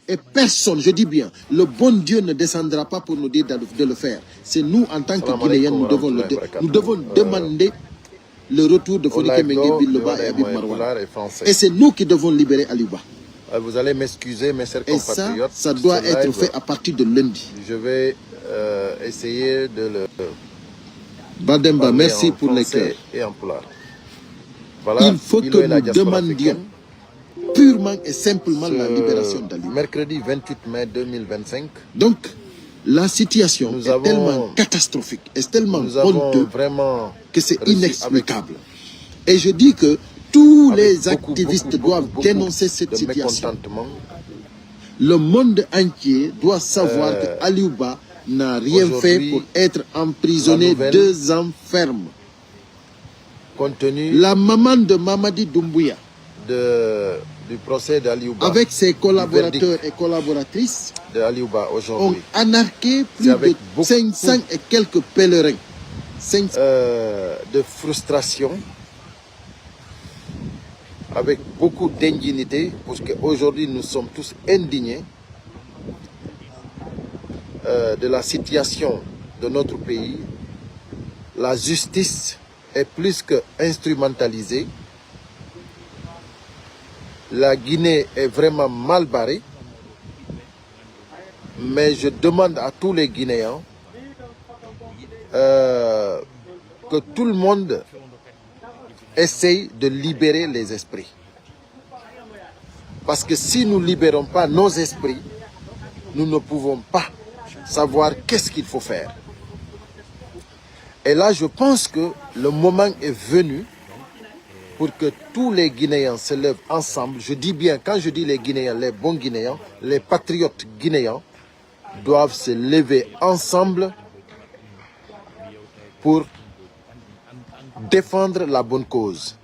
Et personne, je dis bien, le bon Dieu ne descendra pas pour nous dire de le faire. C'est nous, en tant que Guinéens, nous devons demander le retour de Fonike Mengue Biloba et Habib Marwan. Et c'est nous qui devons libérer Aliouba. Vous allez m'excuser, mes chers compatriotes. Et ça doit être fait à partir de lundi. Je vais essayer de le... Bademba, merci pour les cœurs. Et en pulaar. Voilà, il faut que nous demandions purement et simplement la libération d'Aliouba. Mercredi 28 mai 2025. Donc, la situation est tellement catastrophique, est tellement honteuse que c'est inexplicable. Et je dis que tous les activistes doivent dénoncer cette situation. Le monde entier doit savoir que Aliouba n'a rien fait pour être emprisonné 2 ans ferme. La maman de Mamadi Doumbouya, du procès d'Aliouba, avec ses collaborateurs et collaboratrices, ont anarqué plus de 500 et quelques pèlerins. De frustration, avec beaucoup d'indignité, parce qu'aujourd'hui nous sommes tous indignés de la situation de notre pays. La justice est plus que instrumentalisée. La Guinée est vraiment mal barrée. Mais je demande à tous les Guinéens que tout le monde essaye de libérer les esprits. Parce que si nous ne libérons pas nos esprits, nous ne pouvons pas savoir qu'est-ce qu'il faut faire. Et là, je pense que le moment est venu pour que tous les Guinéens se lèvent ensemble. Je dis bien, quand je dis les Guinéens, les bons Guinéens, les patriotes guinéens doivent se lever ensemble pour défendre la bonne cause.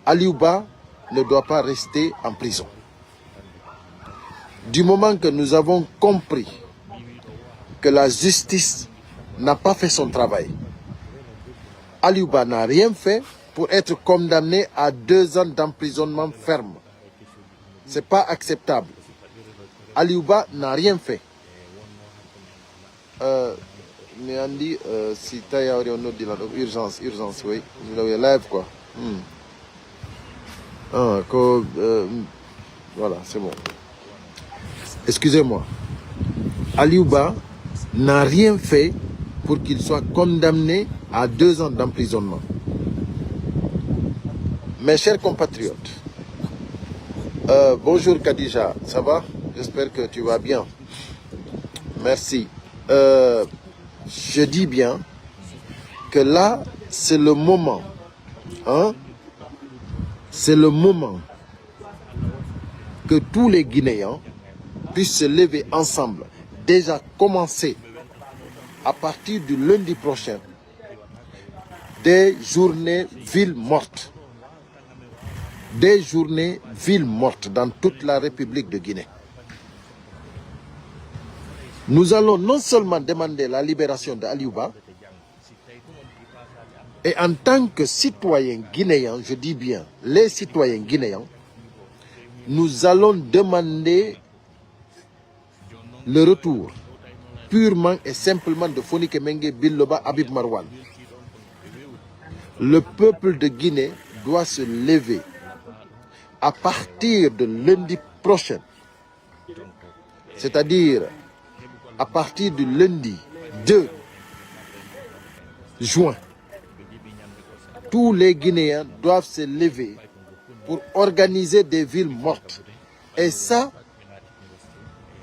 Aliouba ne doit pas rester en prison. Du moment que nous avons compris que la justice n'a pas fait son travail, Aliouba n'a rien fait pour être condamné à 2 ans d'emprisonnement ferme. Ce n'est pas acceptable. Aliouba n'a rien fait. Mais on dit, si tu as urgence, oui. Live quoi. Voilà, c'est bon. Excusez-moi. Aliouba n'a rien fait pour qu'il soit condamné à 2 ans d'emprisonnement. Mes chers compatriotes, bonjour Khadija, ça va? J'espère que tu vas bien. Merci. Je dis bien que là, c'est le moment. Hein? C'est le moment que tous les Guinéens puissent se lever ensemble. Déjà commencer à partir du lundi prochain des journées villes mortes. Des journées villes mortes dans toute la République de Guinée. Nous allons non seulement demander la libération d'Aliouba, et en tant que citoyens guinéens, je dis bien les citoyens guinéens, nous allons demander le retour purement et simplement de Fonike Mengue Biloba Habib Marwan. Le peuple de Guinée doit se lever à partir de lundi prochain, c'est-à-dire à partir du lundi 2 juin, tous les Guinéens doivent se lever pour organiser des villes mortes. Et ça,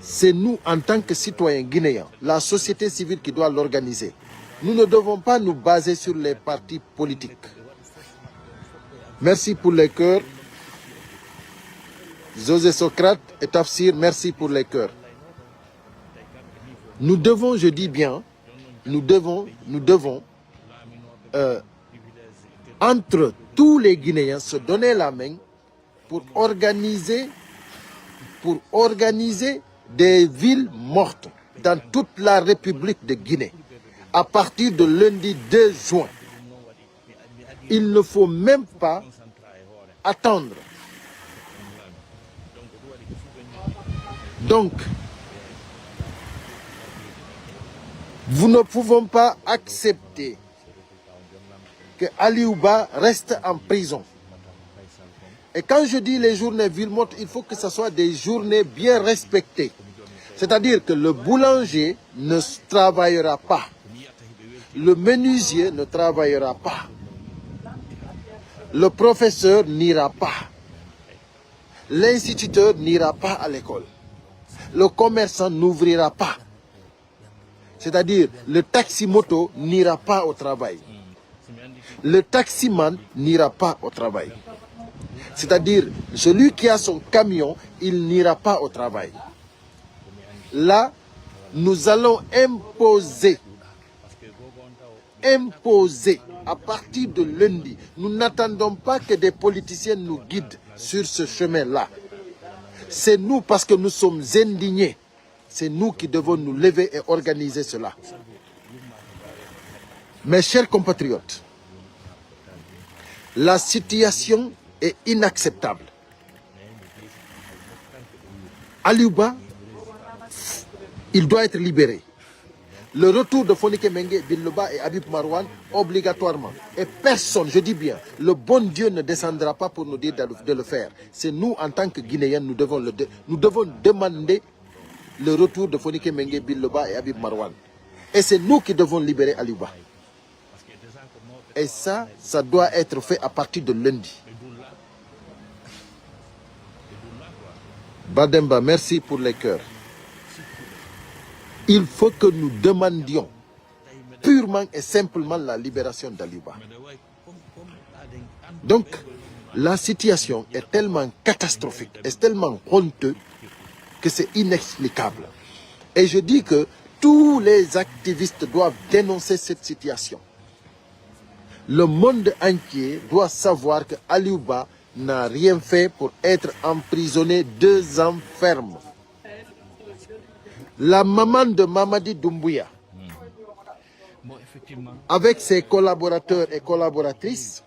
c'est nous, en tant que citoyens guinéens, la société civile qui doit l'organiser. Nous ne devons pas nous baser sur les partis politiques. Merci pour les cœurs. José Socrate et Tafsir, merci pour les cœurs. Nous devons, je dis bien, nous devons, entre tous les Guinéens, se donner la main pour organiser des villes mortes dans toute la République de Guinée à partir de lundi 2 juin. Il ne faut même pas attendre. Donc, nous ne pouvons pas accepter que Aliouba reste en prison. Et quand je dis les journées Villemot, il faut que ce soit des journées bien respectées. C'est-à-dire que le boulanger ne travaillera pas. Le menuisier ne travaillera pas. Le professeur n'ira pas. L'instituteur n'ira pas à l'école. Le commerçant n'ouvrira pas. C'est-à-dire, le taxi-moto n'ira pas au travail. Le taximan n'ira pas au travail. C'est-à-dire, celui qui a son camion, il n'ira pas au travail. Là, nous allons imposer à partir de lundi. Nous n'attendons pas que des politiciens nous guident sur ce chemin-là. C'est nous, parce que nous sommes indignés, c'est nous qui devons nous lever et organiser cela. Mes chers compatriotes, la situation est inacceptable. Aliouba, il doit être libéré. Le retour de Fonike Mengue, Biloba et Habib Marouane, obligatoirement. Et personne, je dis bien, le bon Dieu ne descendra pas pour nous dire de le faire. C'est nous, en tant que Guinéens, nous devons demander le retour de Fonike Mengue, Biloba et Habib Marouane. Et c'est nous qui devons libérer Aliouba. Et ça doit être fait à partir de lundi. Bademba, merci pour les cœurs. Il faut que nous demandions purement et simplement la libération d'Aliouba. Donc, la situation est tellement catastrophique, est tellement honteuse que c'est inexplicable. Et je dis que tous les activistes doivent dénoncer cette situation. Le monde entier doit savoir que Aliouba n'a rien fait pour être emprisonné 2 ans ferme. La maman de Mamadi Doumbouya, avec ses collaborateurs et collaboratrices,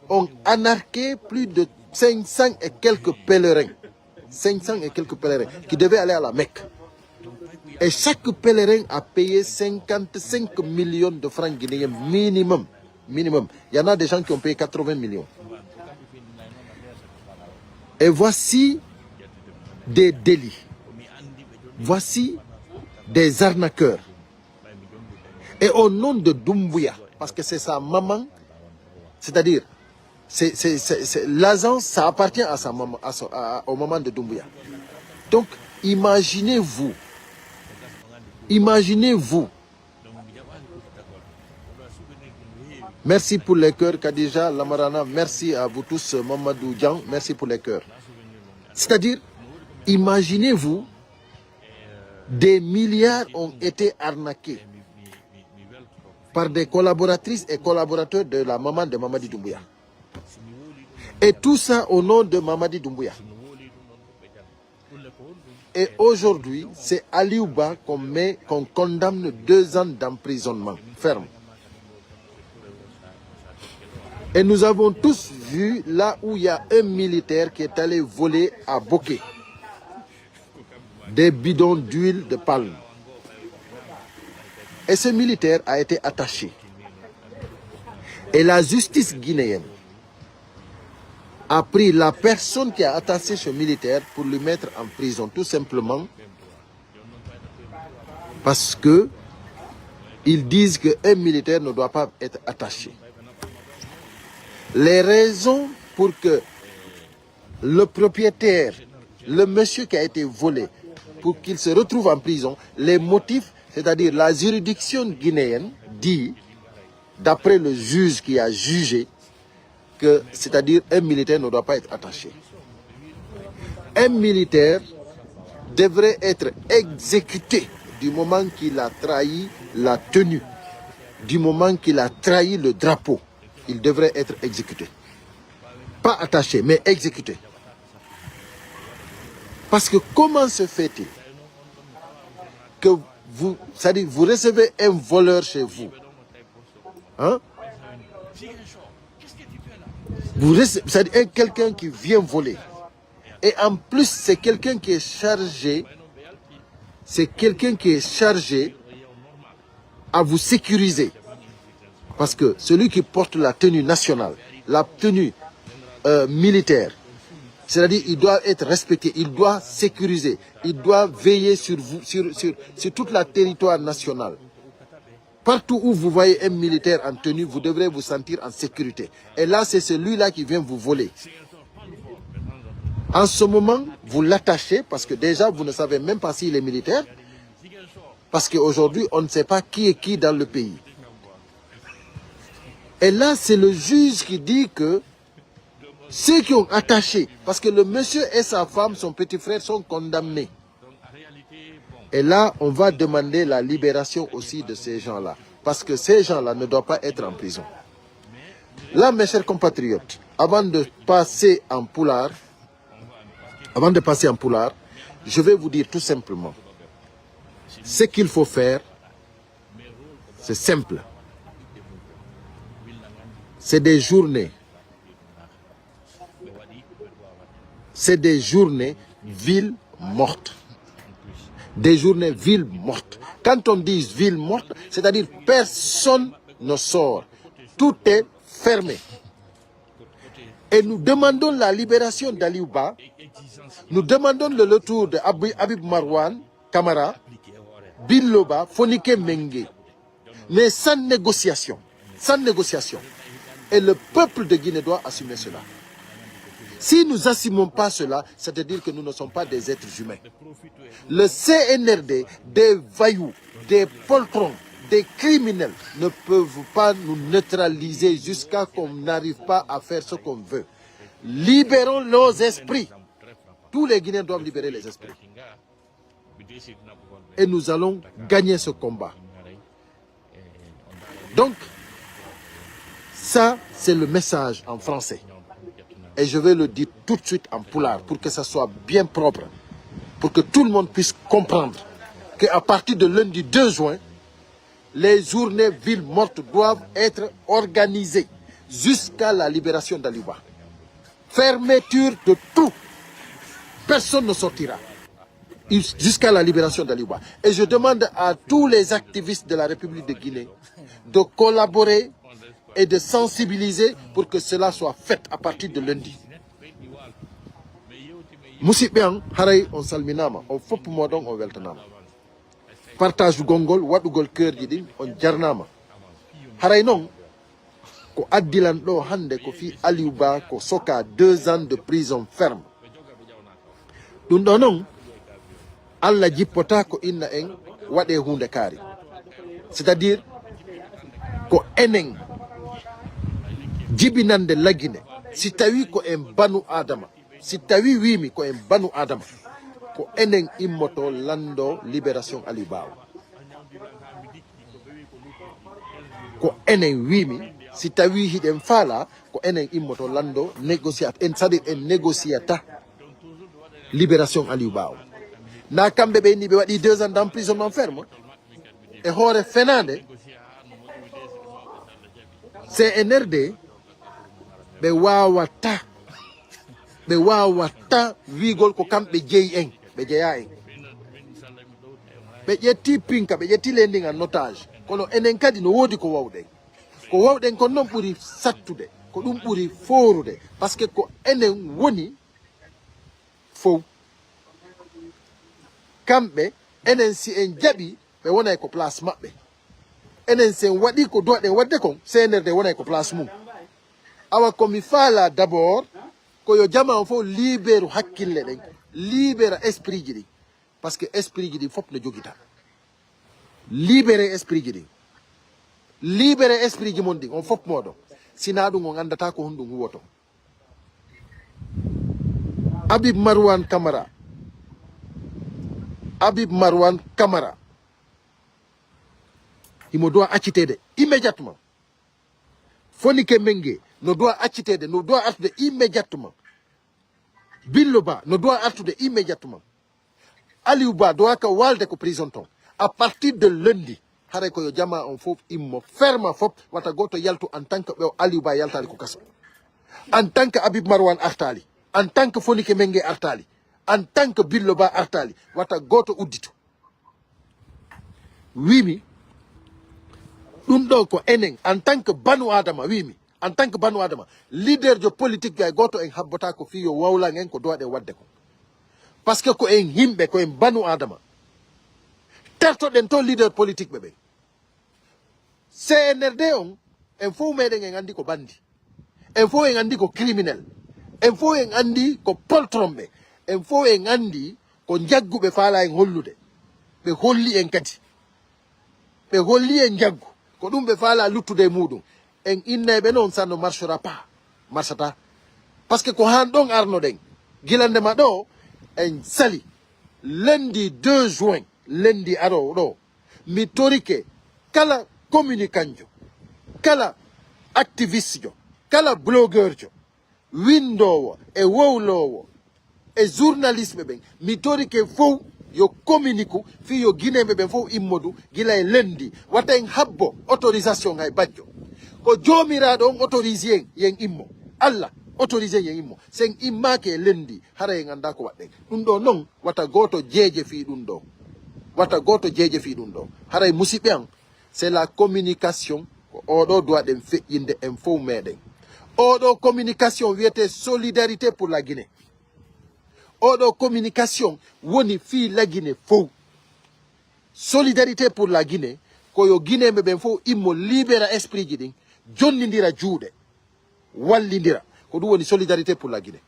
ont anarqué plus de 500 et quelques pèlerins. 500 et quelques pèlerins qui devaient aller à la Mecque. Et chaque pèlerin a payé 55 millions de francs guinéens minimum. Minimum. Il y en a des gens qui ont payé 80 millions. Et voici des délits. Voici des arnaqueurs. Et au nom de Doumbouya, parce que c'est sa maman, c'est-à-dire, l'agence, ça appartient à sa maman, au maman de Doumbouya. Donc, imaginez-vous. Merci pour les cœurs, Kadija, Lamarana, merci à vous tous, Mamadou Dian, merci pour les cœurs. C'est-à-dire, imaginez-vous, des milliards ont été arnaqués par des collaboratrices et collaborateurs de la maman de Mamadi Doumbouya. Et tout ça au nom de Mamadi Doumbouya. Et aujourd'hui, c'est Aliouba qu'on condamne 2 ans d'emprisonnement ferme. Et nous avons tous vu là où il y a un militaire qui est allé voler à Boké des bidons d'huile de palme. Et ce militaire a été attaché. Et la justice guinéenne a pris la personne qui a attaché ce militaire pour le mettre en prison, tout simplement parce que ils disent qu'un militaire ne doit pas être attaché. Les raisons pour que le propriétaire, le monsieur qui a été volé, pour qu'il se retrouve en prison, les motifs, c'est-à-dire la juridiction guinéenne dit, d'après le juge qui a jugé, que, c'est-à-dire un militaire ne doit pas être attaché. Un militaire devrait être exécuté du moment qu'il a trahi la tenue, du moment qu'il a trahi le drapeau. Il devrait être exécuté. Pas attaché, mais exécuté. Parce que comment se fait-il que vous, c'est-à-dire vous recevez un voleur chez vous, hein? C'est-à-dire quelqu'un qui vient voler, Et en plus, c'est quelqu'un qui est chargé, à vous sécuriser. Parce que celui qui porte la tenue nationale, la tenue militaire, c'est-à-dire il doit être respecté, il doit sécuriser, il doit veiller sur vous, sur toute la territoire nationale. Partout où vous voyez un militaire en tenue, vous devrez vous sentir en sécurité. Et là, c'est celui-là qui vient vous voler. En ce moment, vous l'attachez parce que déjà, vous ne savez même pas s'il est militaire. Parce qu'aujourd'hui, on ne sait pas qui est qui dans le pays. Et là, c'est le juge qui dit que ceux qui ont attaché, parce que le monsieur et sa femme, son petit frère, sont condamnés. Et là, on va demander la libération aussi de ces gens-là. Parce que ces gens-là ne doivent pas être en prison. Là, mes chers compatriotes, avant de passer en poulard, je vais vous dire tout simplement, ce qu'il faut faire, c'est simple. C'est des journées. C'est des journées villes mortes. Des journées villes mortes. Quand on dit ville morte, c'est-à-dire personne ne sort. Tout est fermé. Et nous demandons la libération d'Aliouba. Nous demandons le retour de Habib Marwan Kamara, Biloba, Fonike Mengue. Mais sans négociation. Sans négociation. Et le peuple de Guinée doit assumer cela. Si nous n'assumons pas cela, c'est-à-dire que nous ne sommes pas des êtres humains. Le CNRD, des voyous, des poltrons, des criminels ne peuvent pas nous neutraliser jusqu'à ce qu'on n'arrive pas à faire ce qu'on veut. Libérons nos esprits. Tous les Guinéens doivent libérer les esprits. Et nous allons gagner ce combat. Donc, ça, c'est le message en français. Et je vais le dire tout de suite en poulard pour que ça soit bien propre. Pour que tout le monde puisse comprendre qu'à partir de lundi 2 juin, les journées villes mortes doivent être organisées jusqu'à la libération d'Aliouba. Fermeture de tout. Personne ne sortira jusqu'à la libération d'Aliouba. Et je demande à tous les activistes de la République de Guinée de collaborer et de sensibiliser pour que cela soit fait à partir de lundi. Moussibian, haray on salminama, on fop modon on weltanama. Partage du gongol, wadugol cœur jidin, on jarnama. Haray non, ko addilan do hande ko fi Aliouba ko soka 2 ans de prison ferme. Dun non, Allah jippota ko inna en wade hunde kari. C'est-à-dire ko enen jibinande lagine si tawi ko en banu adama si tawi wimi ko en banu adama ko enen immoto lando libération Aliouba ko enen wimi si tawi hiden fala ko enen immoto lando négociate en c'est-à-dire en négociata libération Aliouba na kambe be ni be wadi 2 ans d'emprisonnement ferme e hore fenande CNRD be wawata wigol ko kambe jeyi en be jeya en be jetti pinka be jetti lending en otage kono enen kadi no wodi ko wawden ko non buri sattude ko dum buri forude parce que ko enen woni fo kambe enen si en jabi be wona ko place mabbe enen sen wadi ko do den wadde kon CNRD wona ko place mum awa komi fala d'abord ko yo jama on fo libéru hakkille den libéra esprit ji parce que esprit ji fop ne jogita libérer esprit ji libérer esprit ji mon di on fop modo sina dum on andata ko hundum huwoto Habib Marwan Kamara il me doit acheter immédiatement. Fonike Mengue ne doit acheter, ne doit acheter immédiatement. Biloba ne doit acheter immédiatement. Aliouba doit que walde ko prison ton. À partir de lundi, hare ko yo jama on fof immo ferma fop wata goto yaltu en tant que Aliouba yaltali ko kaso. En tant que Habib Marwan Artali. en tant que Fonike Menge Artali, en tant que Biloba Artali, wata goto uddito. Wimi, ko enen, en tant que Banu Adama, wimi, en tant que Banu Adama, leader de politique gay goto en habbota ko fiyo wawla ngen ko doade wadde ko. Parce que ko en himbe ko en Banu Adama. Terto den to leader politique bebe. CNRD on, en fo meden en andi ko bandi. En fo en andi ko criminel. En fo en andi ko poltrombe. En fo en andi ko jaggube faala en hollude. Be holli en kati. Be holli en jaggu. Ko dum be faala luttude mudum. En inne be non ça ne marchera pas. Marchata. Parce que ko han don arno den. Gilande ma do en sali. Lundi 2 juin. Lundi aro do. Mi torike kala communicanjo. Kala activiste jo. Kala blogueur jo. Window e wowlowo e journalisme ben mi tori ke fo yo communique fi yo guinébe ben fo immodu gila e lendi wata en habbo autorisation ngay badjo ko jomiraɗo on autorisé yen immo Allah autorisé yen immo sen immake lendi hara en anda ko wadden ɗum ɗo non wata goto jeeje fi ɗum ɗo wata goto jeeje fi ɗum ɗo haray musidɓe an c'est la communication ko oɗo doit ɗen feƴƴinde en fo meɗen oɗo communication wiyete solidarité pour la Guinée oɗo communication woni fi la Guinée fo solidarité pour la Guinée koyo Guinée ɓe ɓen fo immo libéra esprit ji ɗin jonnidira juuɗe wallidira ko ɗum woni solidarité pour la Guinée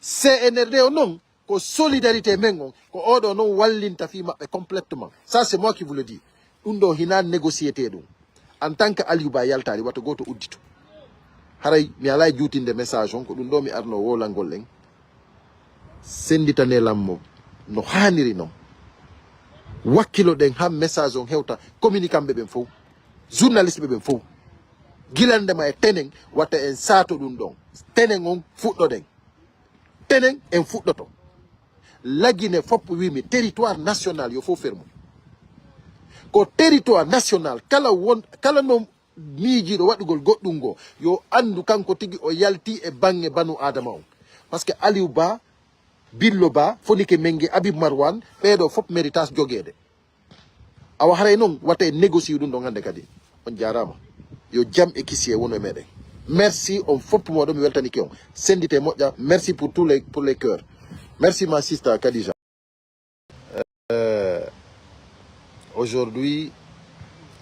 CNRD o noon ko solidarité men on ko oɗo noon wallinta fi maɓɓe complètement ça c'est moi qui vous le dis ɗum ɗo hina négociété ɗum en tant que Aliou Ba yaltari wata goto uddito haray mi alay juutinde message on ko ɗum ɗo mi arno wolangol en senditane lammo no haniri noon wakkilo ɗen ha message on hewta communicant ɓen fof journaliste ɓen fof gilandema e tenen watta en saato ɗum ɗon tenen on fuɗɗoɗen tenen en fuɗɗoto lagine foppo wimi territoire national yo fof fermo ko territoire national kala no miijiɗo waɗugol goɗɗum ngo yo andu kanko tigi o yalti e bange Banu Adama on par ce que Aliou Ba Billo Ba Fonike Mengue Habib Marwan ɓeɗo fop méritage joguede awa haray noon wata e négocie ɗum ɗon hande kadi on jarama yo jam e kisie wono e meɗen merci on fop moɗo mi weltanike on sendite moƴƴa merci pour les cœurs merci ma sister Khadija. Aujourd'hui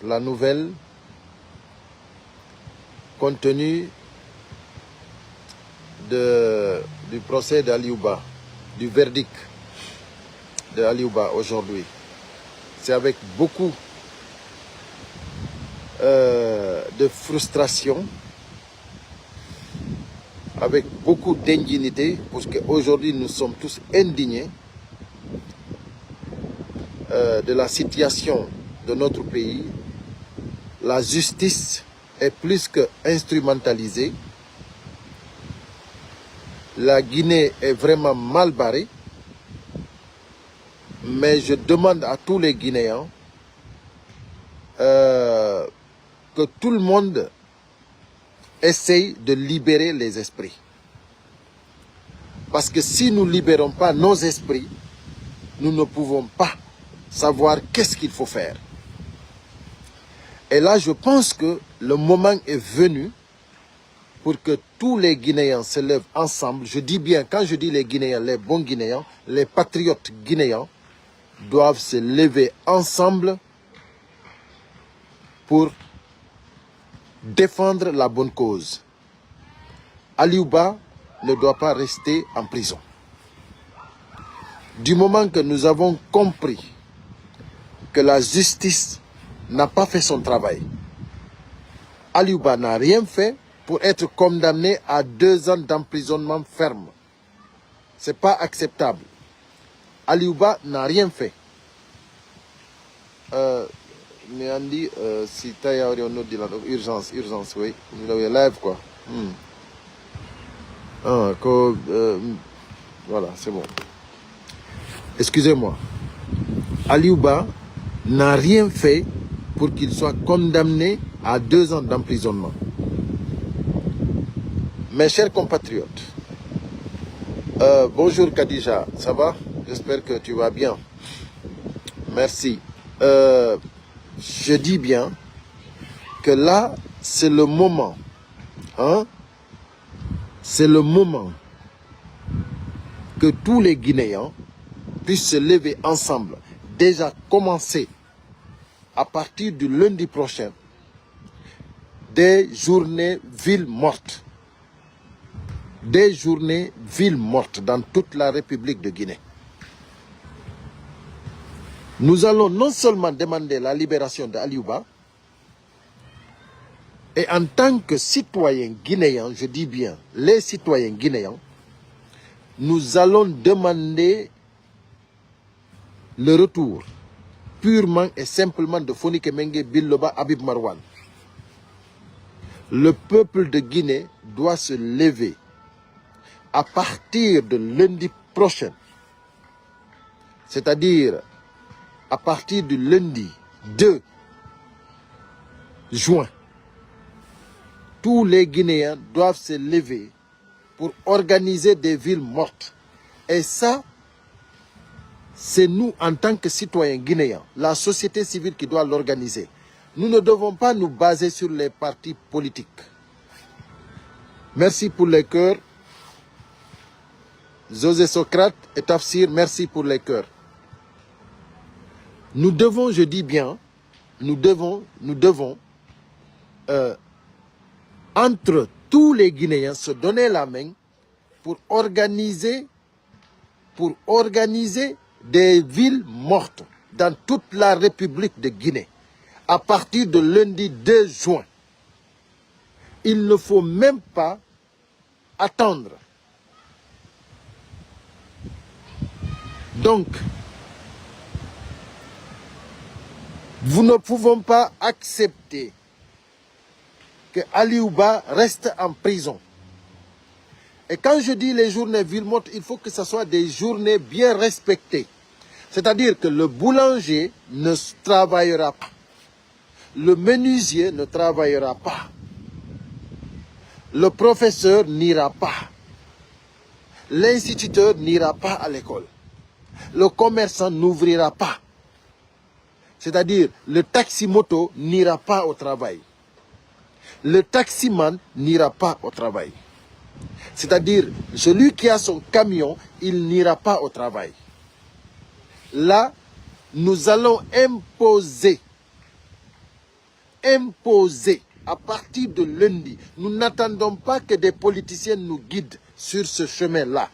la nouvelle compte tenu du procès d'Aliou Ba, du verdict de Aliou Ba aujourd'hui. C'est avec beaucoup de frustration, avec beaucoup d'indignité, parce qu'aujourd'hui nous sommes tous indignés de la situation de notre pays. La justice est plus que instrumentalisée. La Guinée est vraiment mal barrée. Mais je demande à tous les Guinéens que tout le monde essaye de libérer les esprits. Parce que si nous ne libérons pas nos esprits, nous ne pouvons pas savoir qu'est-ce qu'il faut faire. Et là, je pense que le moment est venu pour que tous les Guinéens se lèvent ensemble. Je dis bien, quand je dis les Guinéens, les bons Guinéens, les patriotes guinéens doivent se lever ensemble pour défendre la bonne cause. Aliou Ba ne doit pas rester en prison. Du moment que nous avons compris que la justice n'a pas fait son travail, Aliou Ba n'a rien fait pour être condamné à 2 ans d'emprisonnement ferme. Ce n'est pas acceptable. Aliou Ba n'a rien fait. Mais on dit, si tu as urgence, oui. Vous avez live quoi. Voilà, c'est bon. Excusez-moi. Aliou Ba n'a rien fait pour qu'il soit condamné à 2 ans d'emprisonnement. Mes chers compatriotes, Bonjour Khadija, ça va? J'espère que tu vas bien. Merci. Je dis bien que là, c'est le moment. Hein? C'est le moment que tous les Guinéens puissent se lever ensemble. Déjà commencer à partir du lundi prochain des journées villes mortes. Des journées villes mortes dans toute la République de Guinée. Nous allons non seulement demander la libération d'Aliouba, et en tant que citoyens guinéens, je dis bien les citoyens guinéens, nous allons demander le retour purement et simplement de Fonike Mengue Biloba Habib Marwan. Le peuple de Guinée doit se lever à partir de lundi prochain, c'est-à-dire à partir du lundi 2 juin, tous les Guinéens doivent se lever pour organiser des villes mortes. Et ça, c'est nous en tant que citoyens guinéens, la société civile qui doit l'organiser. Nous ne devons pas nous baser sur les partis politiques. Merci pour les cœurs. José Socrate et Tafsir, merci pour les cœurs. Nous devons, je dis bien, nous devons, entre tous les Guinéens, se donner la main pour organiser des villes mortes dans toute la République de Guinée à partir de lundi 2 juin. Il ne faut même pas attendre. Donc, nous ne pouvons pas accepter que Aliouba reste en prison. Et quand je dis les journées villes mortes, il faut que ce soit des journées bien respectées. C'est-à-dire que le boulanger ne travaillera pas. Le menuisier ne travaillera pas. Le professeur n'ira pas. L'instituteur n'ira pas à l'école. Le commerçant n'ouvrira pas. C'est-à-dire, le taxi-moto n'ira pas au travail. Le taximan n'ira pas au travail. C'est-à-dire, celui qui a son camion, il n'ira pas au travail. Là, nous allons imposer à partir de lundi. Nous n'attendons pas que des politiciens nous guident sur ce chemin-là.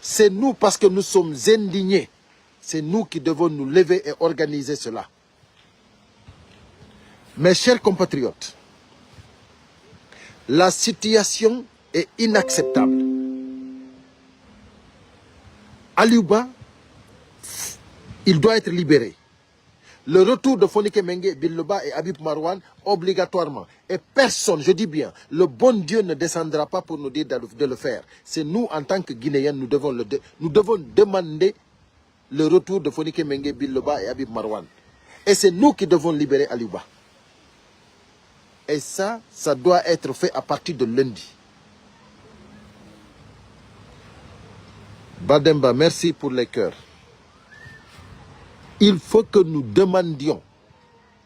C'est nous, parce que nous sommes indignés, c'est nous qui devons nous lever et organiser cela. Mes chers compatriotes, la situation est inacceptable. Aliouba, il doit être libéré. Le retour de Fonike Mengue, Biloba et Habib Marwan, obligatoirement. Et personne, je dis bien, le bon Dieu ne descendra pas pour nous dire de le faire. C'est nous, en tant que Guinéens, nous devons demander le retour de Fonike Mengue, Biloba et Habib Marwan. Et c'est nous qui devons libérer Aliouba. Et ça doit être fait à partir de lundi. Bademba, merci pour les cœurs. Il faut que nous demandions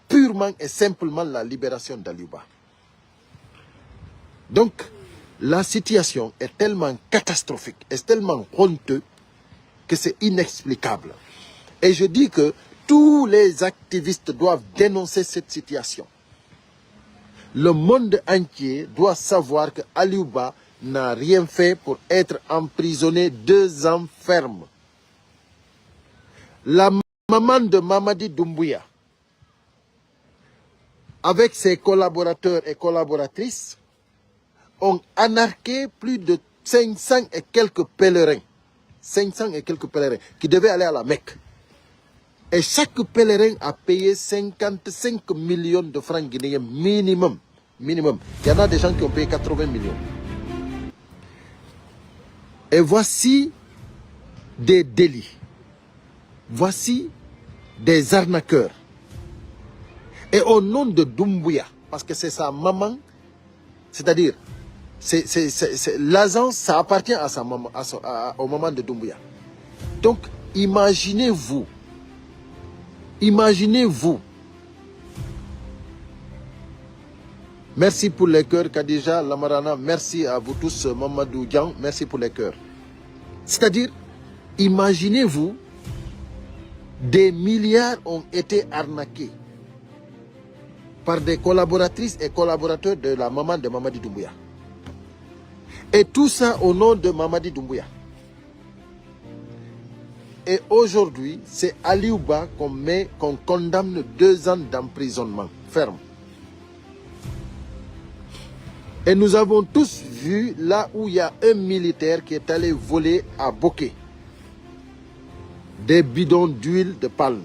purement et simplement la libération d'Aliouba. Donc, la situation est tellement catastrophique, est tellement honteuse que c'est inexplicable. Et je dis que tous les activistes doivent dénoncer cette situation. Le monde entier doit savoir que Aliouba n'a rien fait pour être emprisonné 2 ans ferme. La maman de Mamadi Doumbouya, avec ses collaborateurs et collaboratrices, ont anarqué plus de 500 et quelques pèlerins. 500 et quelques pèlerins qui devaient aller à la Mecque. Et chaque pèlerin a payé 55 millions de francs guinéens minimum. Minimum. Il y en a des gens qui ont payé 80 millions. Et voici des délits. Voici des arnaqueurs. Et au nom de Doumbouya, parce que c'est sa maman, c'est-à-dire l'agence, ça appartient à sa maman, au maman de Doumbouya. Donc, imaginez-vous. Imaginez-vous. Merci pour les cœurs, Khadija, Lamarana. Merci à vous tous, Mamadou Dian. Merci pour les cœurs. C'est-à-dire, imaginez-vous, des milliards ont été arnaqués par des collaboratrices et collaborateurs de la maman de Mamadi Doumbouya. Et tout ça au nom de Mamadi Doumbouya. Et aujourd'hui, c'est Aliouba qu'on condamne 2 ans d'emprisonnement ferme. Et nous avons tous vu là où il y a un militaire qui est allé voler à Boké des bidons d'huile de palme.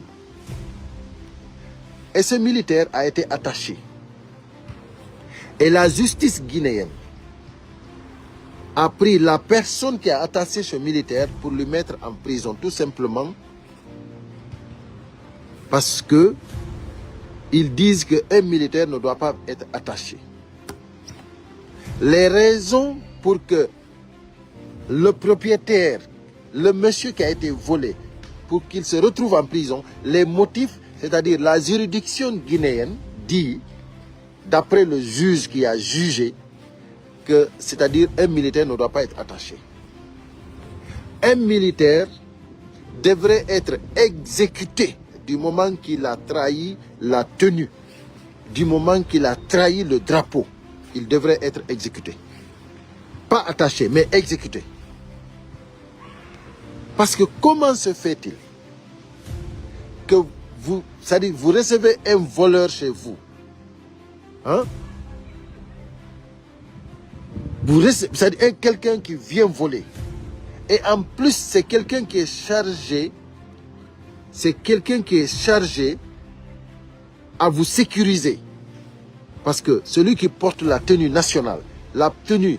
Et ce militaire a été attaché. Et la justice guinéenne a pris la personne qui a attaché ce militaire pour le mettre en prison, tout simplement parce que ils disent qu'un militaire ne doit pas être attaché. Les raisons pour que le propriétaire, le monsieur qui a été volé, pour qu'il se retrouve en prison, les motifs, c'est-à-dire la juridiction guinéenne dit, d'après le juge qui a jugé, que c'est-à-dire un militaire ne doit pas être attaché. Un militaire devrait être exécuté du moment qu'il a trahi la tenue, du moment qu'il a trahi le drapeau. Il devrait être exécuté. Pas attaché, mais exécuté. Parce que comment se fait-il que vous, c'est-à-dire vous recevez un voleur chez vous, hein? C'est-à-dire quelqu'un qui vient voler. Et en plus, c'est quelqu'un qui est chargé, à vous sécuriser. Parce que celui qui porte la tenue nationale, la tenue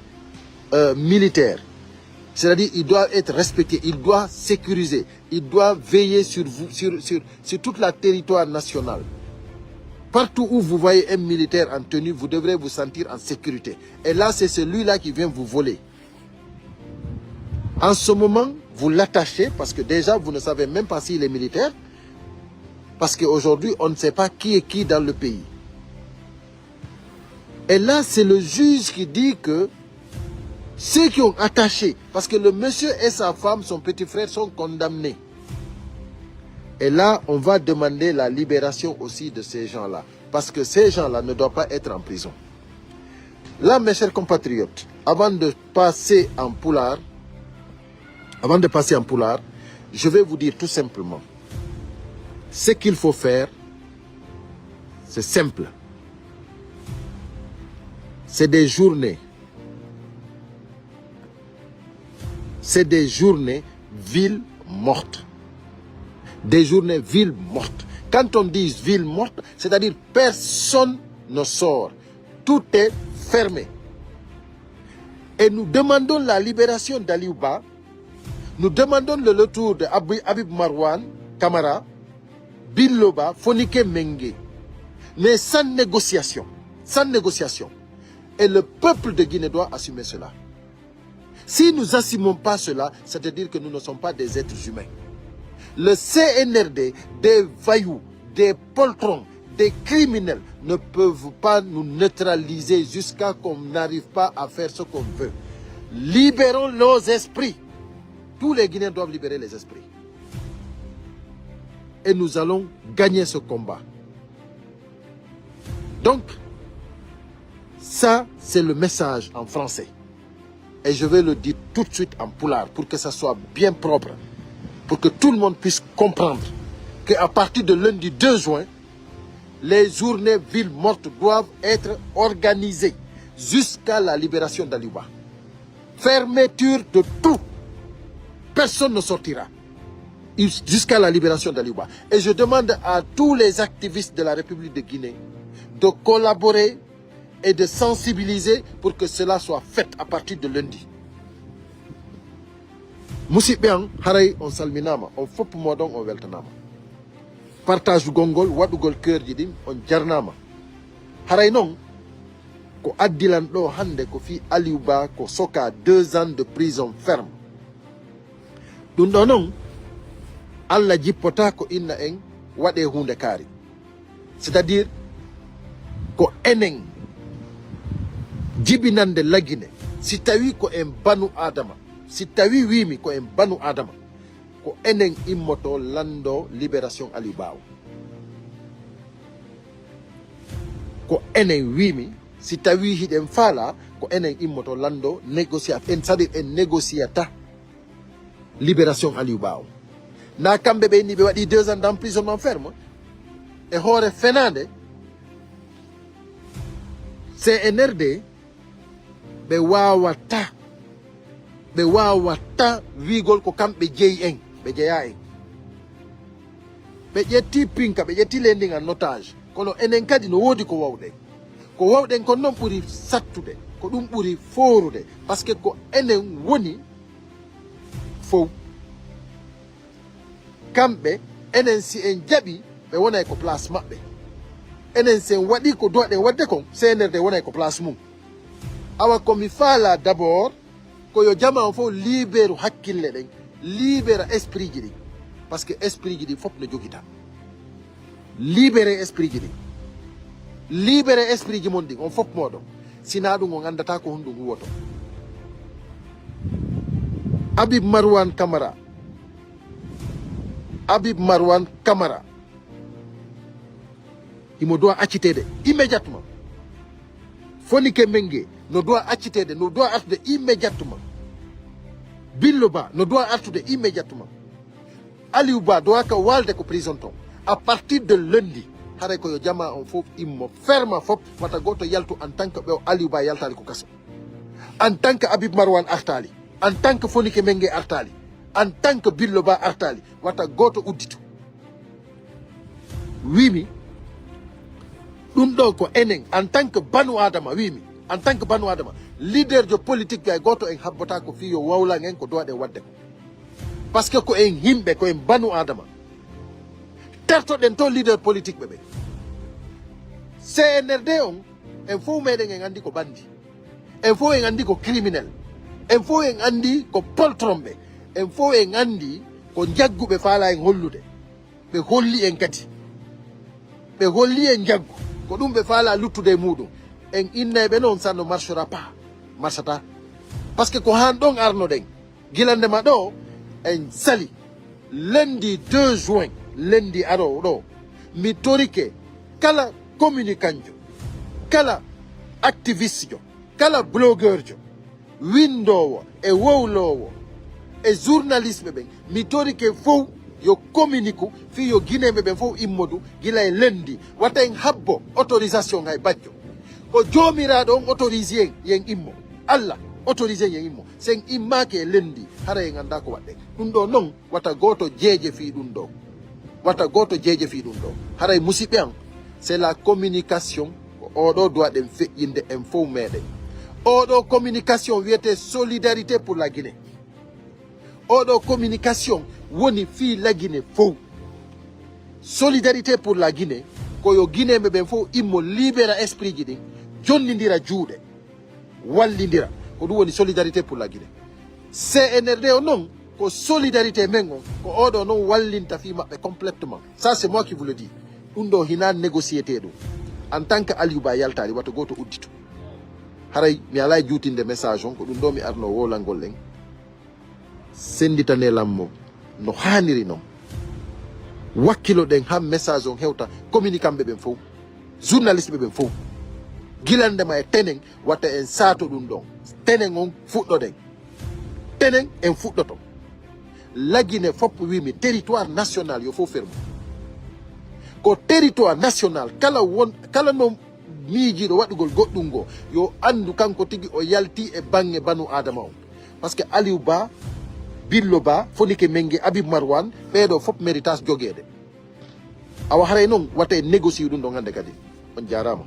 militaire, c'est-à-dire il doit être respecté, il doit sécuriser, il doit veiller sur vous, sur toute la territoire nationale. Partout où vous voyez un militaire en tenue, vous devrez vous sentir en sécurité. Et là, c'est celui-là qui vient vous voler. En ce moment, vous l'attachez parce que déjà, vous ne savez même pas s'il est militaire. Parce qu'aujourd'hui, on ne sait pas qui est qui dans le pays. Et là, c'est le juge qui dit que ceux qui ont attaché, parce que le monsieur et sa femme, son petit frère, sont condamnés. Et là, on va demander la libération aussi de ces gens-là. Parce que ces gens-là ne doivent pas être en prison. Là, mes chers compatriotes, avant de passer en poulard, je vais vous dire tout simplement, ce qu'il faut faire, c'est simple. C'est des journées. C'est des journées villes mortes. Des journées villes mortes. Quand on dit ville morte, c'est-à-dire personne ne sort. Tout est fermé. Et nous demandons la libération d'Aliouba. Nous demandons le retour de Habib Marwan, Kamara, Biloba, Fonike Mengue. Mais sans négociation. Sans négociation. Et le peuple de Guinée doit assumer cela. Si nous n'assumons pas cela, c'est-à-dire que nous ne sommes pas des êtres humains. Le CNRD, des voyous, des poltrons, des criminels ne peuvent pas nous neutraliser jusqu'à qu'on n'arrive pas à faire ce qu'on veut. Libérons nos esprits. Tous les Guinéens doivent libérer les esprits. Et nous allons gagner ce combat. Donc, ça, c'est le message en français. Et je vais le dire tout de suite en poulard pour que ça soit bien propre. Pour que tout le monde puisse comprendre qu'à partir de lundi 2 juin, les journées villes mortes doivent être organisées jusqu'à la libération d'Aliouba. Fermeture de tout. Personne ne sortira jusqu'à la libération d'Aliouba. Et je demande à tous les activistes de la République de Guinée de collaborer et de sensibiliser pour que cela soit fait à partir de lundi. Musidɓe haray on salminama on fopp moɗon on weltanama partage gongol waɗugol cœur ji ɗin on jarnama haray noon ko addilan ɗo hande ko fi Aliou Ba ko soka 2 ans de prison ferme ɗum ɗo noon Allah jippota ko inna en waɗe hunde kaari, c'est-à-dire ko enen jibinande lagine si tawi ko en banu adama, si tawi wimi ko en banu adama ko enen immoto lando libération Aliou Ba ko enen wimi si tawi hiɗen faala ko enen immoto lando négociat en c'est-à-dire en négociata libération Aliou Ba na kamɓe ɓe ni ɓe waɗi 2 ans d'emprisonnement ferme e hoore fenade CNRD ɓe wawata wigol ko kamɓe jeeyi en ɓe jeeya en ɓe ƴetti pinka ɓe ƴetti lending en otage kono enen kadi no woodi ko wawɗen ko noon ɓuri sattude ko ɗum ɓuri forude par ce que ko enen woni fof kamɓe enen si en jaɓi ɓe wonay ko place maɓɓe, enen sen waɗi ko doɗen wadde kon CNRD wonay ko place mum. Awa komi faala d'abord ko yo jama on fof libéru hakkille ɗen, libéra esprit ji ɗin par ce que esprit ji ɗin fof no jogita, libéré esprit ji ɗin, libéré esprit ji mon ɗin on fof moɗon, sina ɗum on andata ko honɗum huwoto. Habib Marwan Camara imo doit accitede immédiatement. Fonike Mengue no doit accitede, no doit artude immédiatement. Billo Ba no doit artude immédiatement. Aliou Ba doit ka walde ko prison ton à partir de lundi. Haray ko yo jama on fof immo ferma fop wata goto yaltu en tant que ɓew Aliou Ba yaltali ko kaso, en tant que Habib Marwan artali, en tant que Fonike Mengue artali, en tant que Billo Ba artali, wata goto udditu. Wimi ɗum ɗo ko enen en tant que banu adama, wimi en tant que banu adama leader jo politique ɓe goto en habbata ko fi yo wawlan en ko dowaɗen wadde ko par ce que ko en yimɓe ko en banu adama tertoɗen to leader politique ɓe CNRD on en fof meɗen en andi ko bandi, en fof en andi ko criminel, en fof en andi ko poltromɓe, en fof en andi ko jagguɓe faala en hollude, ɓe holli en kadi ɓe holli en jaggu ko ɗum ɓe faala luttude muɗum. En inneɓe noon ça ne marchera pas, marchata par ce que ko han ɗon arnoɗen guilandema ɗo en sali lundi 2 juin lundi aɗo ɗo mi torike kala communicant jo, kala activiste jo, kala blogueur jo, windowo e wowlowo e journalisme ɓen mi torike fof yo communique fi yo guineɓe ɓen fof immodu gila e lundi wata en habbo autorisation hay bajjo ko jomiraɗo on autorise en yen immo, Allah autorise en yen immo, sen immake e lundi hara en anda ko waɗɗen ɗum ɗo noon wata goto jeeje fi ɗum ɗo, wata goto jeeje fi ɗum ɗo haray musidɓe an c'est la communication ko oɗo duwaɗen feƴƴinde en fof meɗen. Oɗo communication wiyete solidarité pour la Guinée, oɗo communication woni fi la Guinée fof. Solidarité pour la Guinée koyo guinéɓe ɓen fof immo libéra esprit ji ɗin jonnidira juuɗe wallidira ko ɗum woni solidarité pour la Guinée. CNRD o noon ko solidarité men on ko oɗo noon wallinta fi maɓɓe complètement. Ça c'est moi qui vous le dis. ɗum ɗo hina négociété ɗum en tant que Aliou Ba yaltali wata goto udditu. Haray mi alay juutinde message on ko ɗum ɗo mi arno wolangol en senditanelammo no haniri noon wakkilo ɗen ha message on hewta communicant ɓe ɓen fof, journaliste ɓe ɓen fof, guilandema e tenen watta en saato ɗum ɗon tenen on fuɗɗoɗen, tenen en fuɗɗoto. La Guinée fop wimi territoire national yo fof fermo ko territoire national kala no miijiɗo waɗugol goɗɗum ngo yo andu kanko tigi o yalti e bange banu adama on par ce que Aliou Ba, Billo Ba, Fonike Mengue, Habib Marwan ɓeɗo fop méritage joguede. Awa haray noon wata e négocie ɗum ɗo hande kadi. On jarama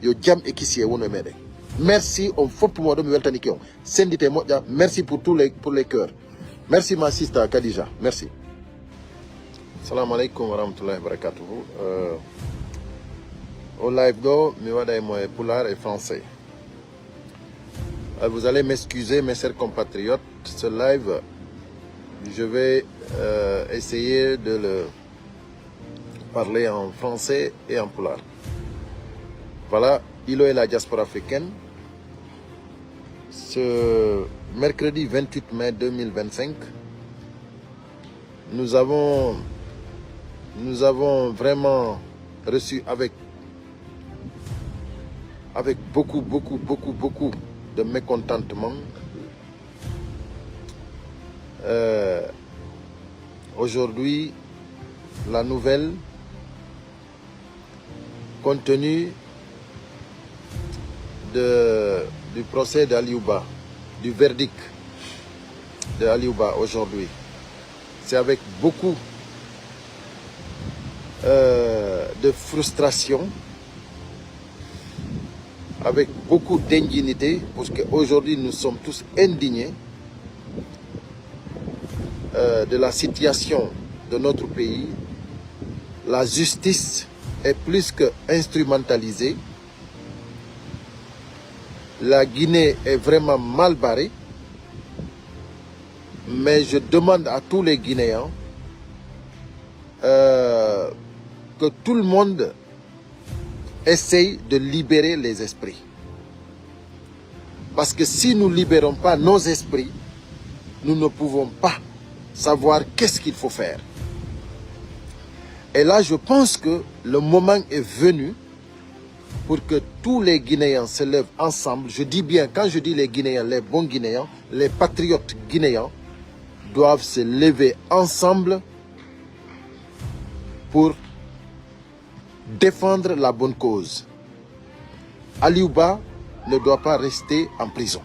yo jam e kisi e wono e meɗen. Merci on fop moɗo mi weltanike on sendite moƴƴa. Merci pour les cœurs. Merci ma sister Khadija, merci. Assalamu alaikum wa rahmatullahi wa barakatuhu. Au live do mi waɗa e mo e pulaar e français Vous allez m'excuser, mes chers compatriotes, ce live, je vais essayer de le parler en français et en pulaar. Voilà, Ilo et la diaspora africaine. Ce mercredi 28 mai 2025, nous avons vraiment reçu avec beaucoup de mécontentement aujourd'hui la nouvelle compte tenu du procès d'Aliouba, du verdict de Aliouba aujourd'hui. C'est avec beaucoup de frustration, avec beaucoup d'indignité, parce qu'aujourd'hui nous sommes tous indignés de la situation de notre pays. La justice est plus que instrumentalisée. La Guinée est vraiment mal barrée. Mais je demande à tous les Guinéens que tout le monde essaye de libérer les esprits. Parce que si nous ne libérons pas nos esprits, nous ne pouvons pas savoir qu'est-ce qu'il faut faire. Et là, je pense que le moment est venu pour que tous les Guinéens se lèvent ensemble. Je dis bien, quand je dis les Guinéens, les bons Guinéens, les patriotes guinéens doivent se lever ensemble pour défendre la bonne cause. Aliouba ne doit pas rester en prison.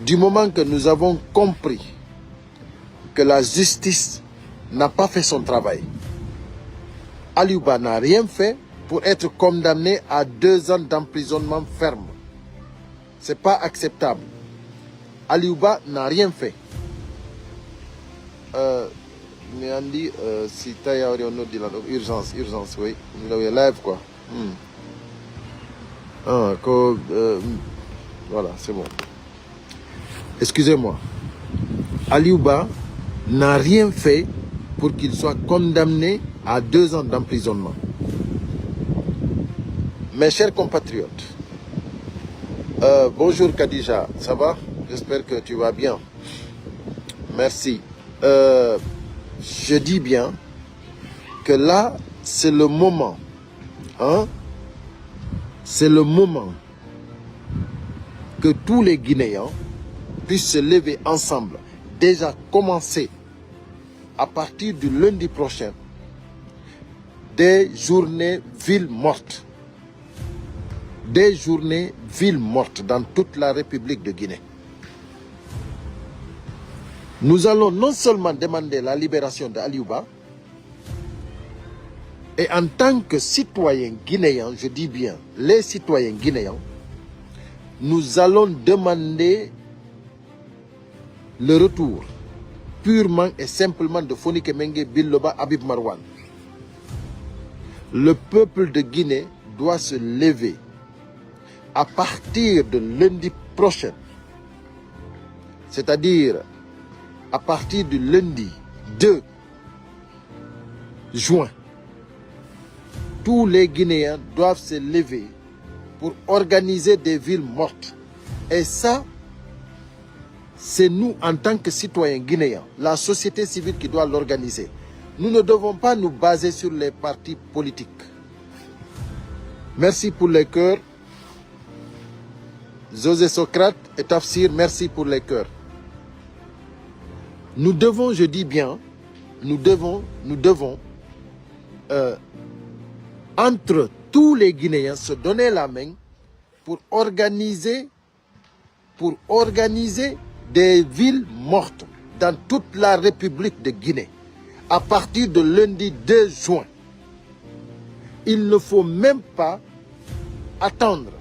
Du moment que nous avons compris que la justice n'a pas fait son travail, Aliouba n'a rien fait pour être condamné à 2 ans d'emprisonnement ferme. Ce n'est pas acceptable. Aliouba n'a rien fait. Mais on dit, si tu as urgence, oui. Live quoi. Voilà, c'est bon. Excusez-moi. Aliouba n'a rien fait pour qu'il soit condamné à 2 ans d'emprisonnement. Mes chers compatriotes, bonjour Khadija, ça va? J'espère que tu vas bien. Merci. Je dis bien que là, c'est le moment. C'est le moment que tous les Guinéens puissent se lever ensemble. Déjà commencer à partir du lundi prochain des journées villes mortes. Des journées villes mortes dans toute la République de Guinée. Nous allons non seulement demander la libération d'Aliouba, et en tant que citoyens guinéens, je dis bien les citoyens guinéens, nous allons demander le retour purement et simplement de Foni Kemenge Biloba Habib Marwan. Le peuple de Guinée doit se lever à partir de lundi prochain, c'est-à-dire à partir du lundi 2 juin, tous les Guinéens doivent se lever pour organiser des villes mortes. Et ça, c'est nous en tant que citoyens guinéens, la société civile qui doit l'organiser. Nous ne devons pas nous baser sur les partis politiques. Merci pour les cœurs. José Socrate et Tafsir, merci pour les cœurs. Nous devons, je dis bien, nous devons, entre tous les Guinéens, se donner la main pour organiser des villes mortes dans toute la République de Guinée à partir de lundi 2 juin. Il ne faut même pas attendre.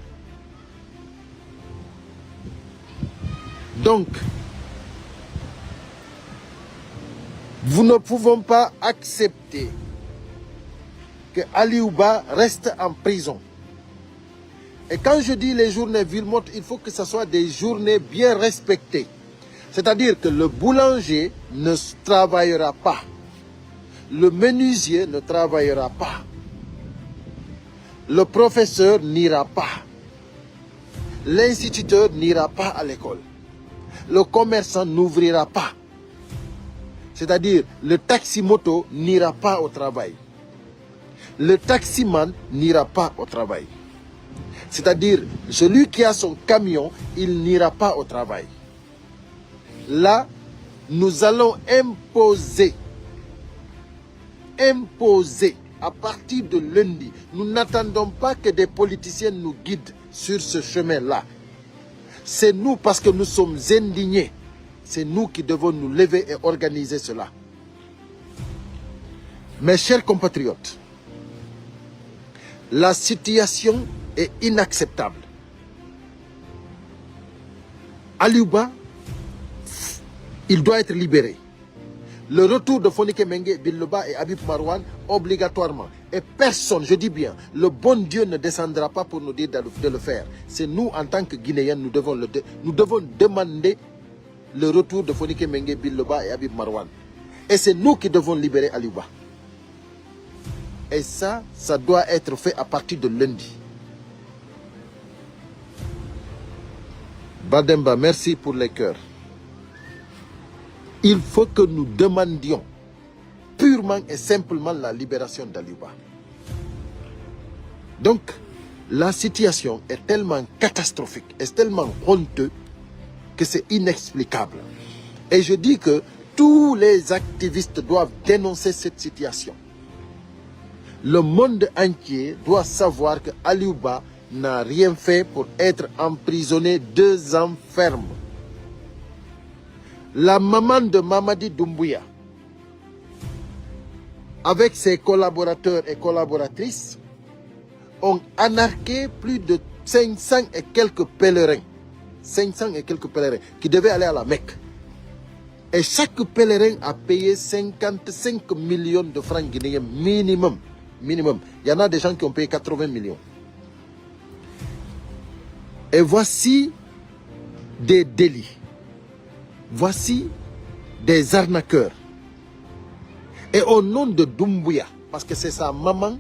Donc, nous ne pouvons pas accepter que Aliouba reste en prison. Et quand je dis les journées Wilmotte, il faut que ce soit des journées bien respectées. C'est-à-dire que le boulanger ne travaillera pas. Le menuisier ne travaillera pas. Le professeur n'ira pas. L'instituteur n'ira pas à l'école. Le commerçant n'ouvrira pas. C'est-à-dire, le taxi-moto n'ira pas au travail. Le taximan n'ira pas au travail. C'est-à-dire, celui qui a son camion, il n'ira pas au travail. Là, nous allons imposer à partir de lundi. Nous n'attendons pas que des politiciens nous guident sur ce chemin-là. C'est nous, parce que nous sommes indignés, c'est nous qui devons nous lever et organiser cela. Mes chers compatriotes, la situation est inacceptable. Aliouba, il doit être libéré. Le retour de Fonike Mengue, Biloba et Habib Marouane, obligatoirement. Et personne, je dis bien, le bon Dieu ne descendra pas pour nous dire de le faire. C'est nous, en tant que Guinéens, nous devons demander le retour de Fonike Mengue, Biloba et Habib Marouane. Et c'est nous qui devons libérer Aliouba. Et ça doit être fait à partir de lundi. Bademba, merci pour les cœurs. Il faut que nous demandions purement et simplement la libération d'Aliouba. Donc, la situation est tellement catastrophique, est tellement honteuse que c'est inexplicable. Et je dis que tous les activistes doivent dénoncer cette situation. Le monde entier doit savoir que Aliouba n'a rien fait pour être emprisonné 2 ans ferme. La maman de Mamadi Doumbouya, avec ses collaborateurs et collaboratrices, ont anarqué plus de 500 et quelques pèlerins. 500 et quelques pèlerins qui devaient aller à la Mecque. Et chaque pèlerin a payé 55 millions de francs guinéens minimum. Minimum. Il y en a des gens qui ont payé 80 millions. Et voici des délits. Voici des arnaqueurs. Et au nom de Doumbouya, parce que c'est sa maman,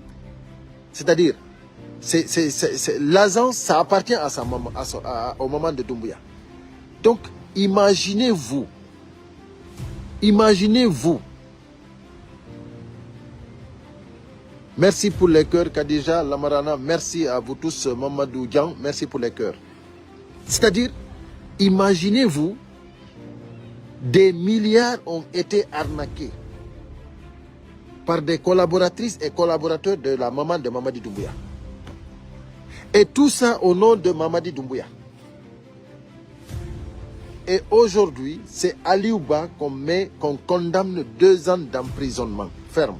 c'est-à-dire, l'agence, ça appartient à sa maman, au maman de Doumbouya. Donc, imaginez-vous. Imaginez-vous. Merci pour les cœurs, Khadija, Lamarana. Merci à vous tous, Mamadou Dian. Merci pour les cœurs. C'est-à-dire, imaginez-vous, des milliards ont été arnaqués par des collaboratrices et collaborateurs de la maman de Mamadi Doumbouya. Et tout ça au nom de Mamadi Doumbouya. Et aujourd'hui, c'est Aliouba qu'on condamne 2 ans d'emprisonnement ferme.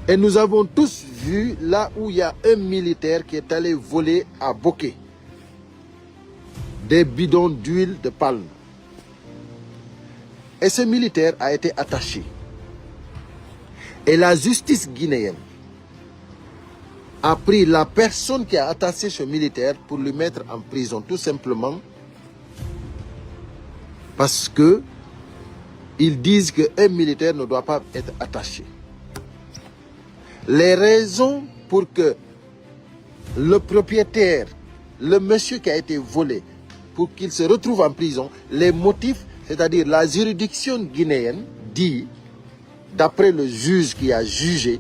Et nous avons tous vu là où il y a un militaire qui est allé voler à Boké des bidons d'huile de palme. Et ce militaire a été attaché. Et la justice guinéenne a pris la personne qui a attaché ce militaire pour le mettre en prison, tout simplement parce que ils disent qu'un militaire ne doit pas être attaché. Les raisons pour que le propriétaire, le monsieur qui a été volé, pour qu'il se retrouve en prison, les motifs, c'est-à-dire la juridiction guinéenne dit, d'après le juge qui a jugé,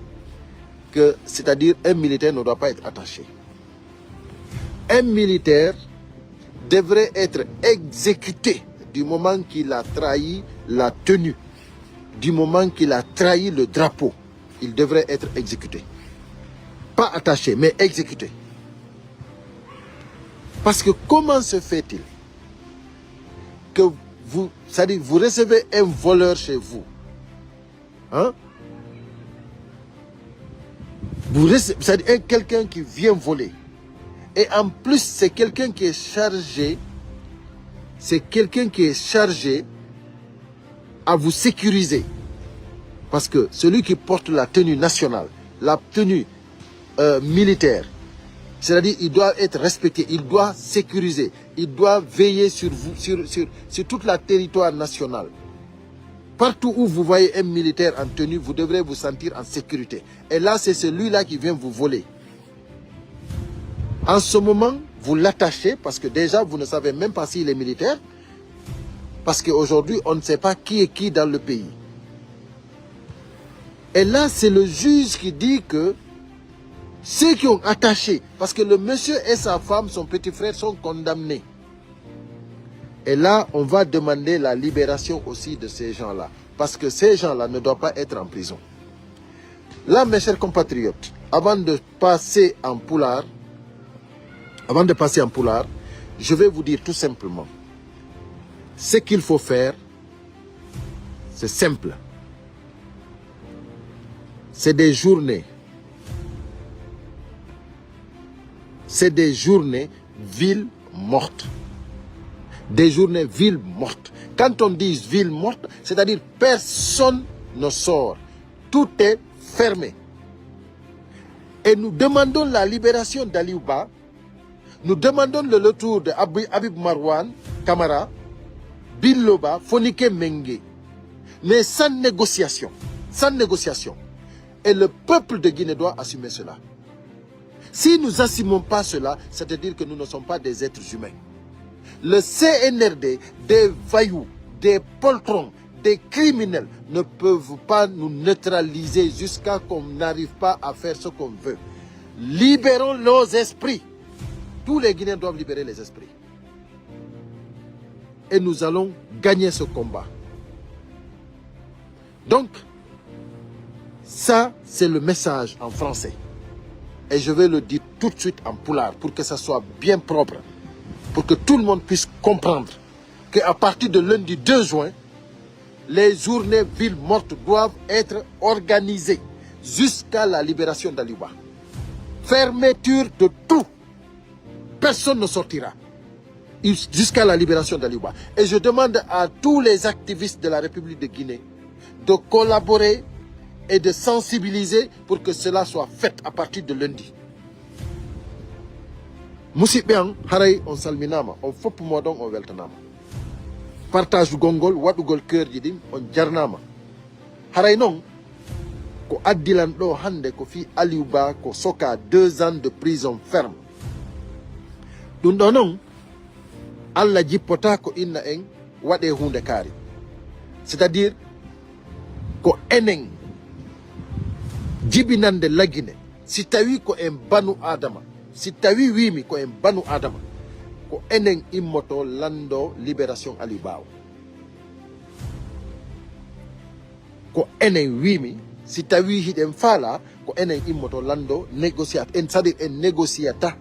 que c'est-à-dire un militaire ne doit pas être attaché. Un militaire devrait être exécuté du moment qu'il a trahi la tenue, du moment qu'il a trahi le drapeau. Il devrait être exécuté. Pas attaché, mais exécuté. Parce que comment se fait-il que vous, c'est-à-dire vous recevez un voleur chez vous, hein? C'est-à-dire quelqu'un qui vient voler. Et en plus, c'est quelqu'un qui est chargé, à vous sécuriser. Parce que celui qui porte la tenue nationale, la tenue militaire. C'est-à-dire il doit être respecté, il doit sécuriser, il doit veiller sur vous, sur toute la territoire nationale. Partout où vous voyez un militaire en tenue, vous devrez vous sentir en sécurité. Et là, c'est celui-là qui vient vous voler. En ce moment, vous l'attachez parce que déjà, vous ne savez même pas s'il est militaire. Parce qu'aujourd'hui, on ne sait pas qui est qui dans le pays. Et là, c'est le juge qui dit que ceux qui ont attaché, parce que le monsieur et sa femme, son petit frère, sont condamnés. Et là, on va demander la libération aussi de ces gens-là. Parce que ces gens-là ne doivent pas être en prison. Là, mes chers compatriotes, avant de passer en poulard, je vais vous dire tout simplement, ce qu'il faut faire, c'est simple. C'est des journées. C'est des journées villes mortes. Des journées villes mortes. Quand on dit ville morte, c'est-à-dire personne ne sort. Tout est fermé. Et nous demandons la libération d'Aliouba. Nous demandons le retour de Habib Marwan Kamara, Biloba, Fonike Mengue. Mais sans négociation. Sans négociation. Et le peuple de Guinée doit assumer cela. Si nous n'assumons pas cela, c'est-à-dire que nous ne sommes pas des êtres humains. Le CNRD, des voyous, des poltrons, des criminels ne peuvent pas nous neutraliser jusqu'à qu'on n'arrive pas à faire ce qu'on veut. Libérons nos esprits. Tous les Guinéens doivent libérer les esprits. Et nous allons gagner ce combat. Donc, ça, c'est le message en français. Et je vais le dire tout de suite en poulard pour que ça soit bien propre. Pour que tout le monde puisse comprendre qu'à partir de lundi 2 juin, les journées villes mortes doivent être organisées jusqu'à la libération d'Aliouba. Fermeture de tout. Personne ne sortira jusqu'à la libération d'Aliouba. Et je demande à tous les activistes de la République de Guinée de collaborer et de sensibiliser pour que cela soit fait à partir de lundi. Musidɓe haray on salminama on fopp moɗon on weltanama partage gongol waɗugol cœurji ɗin on jarnama haray noon ko addilan ɗo hande ko fi Aliouba ko soka 2 ans de prison ferme ɗum ɗo noon Allah jippota ko inna en waɗe hunde kaari c'est-à-dire ko enen jibinande lagine si tawi ko en banu adama si tawi wimi ko en banu adama ko enen immoto lando libération Aliouba ko enen wimi si tawi hiɗen faala ko enen immoto lando négociate en c'est-à-dire en négociata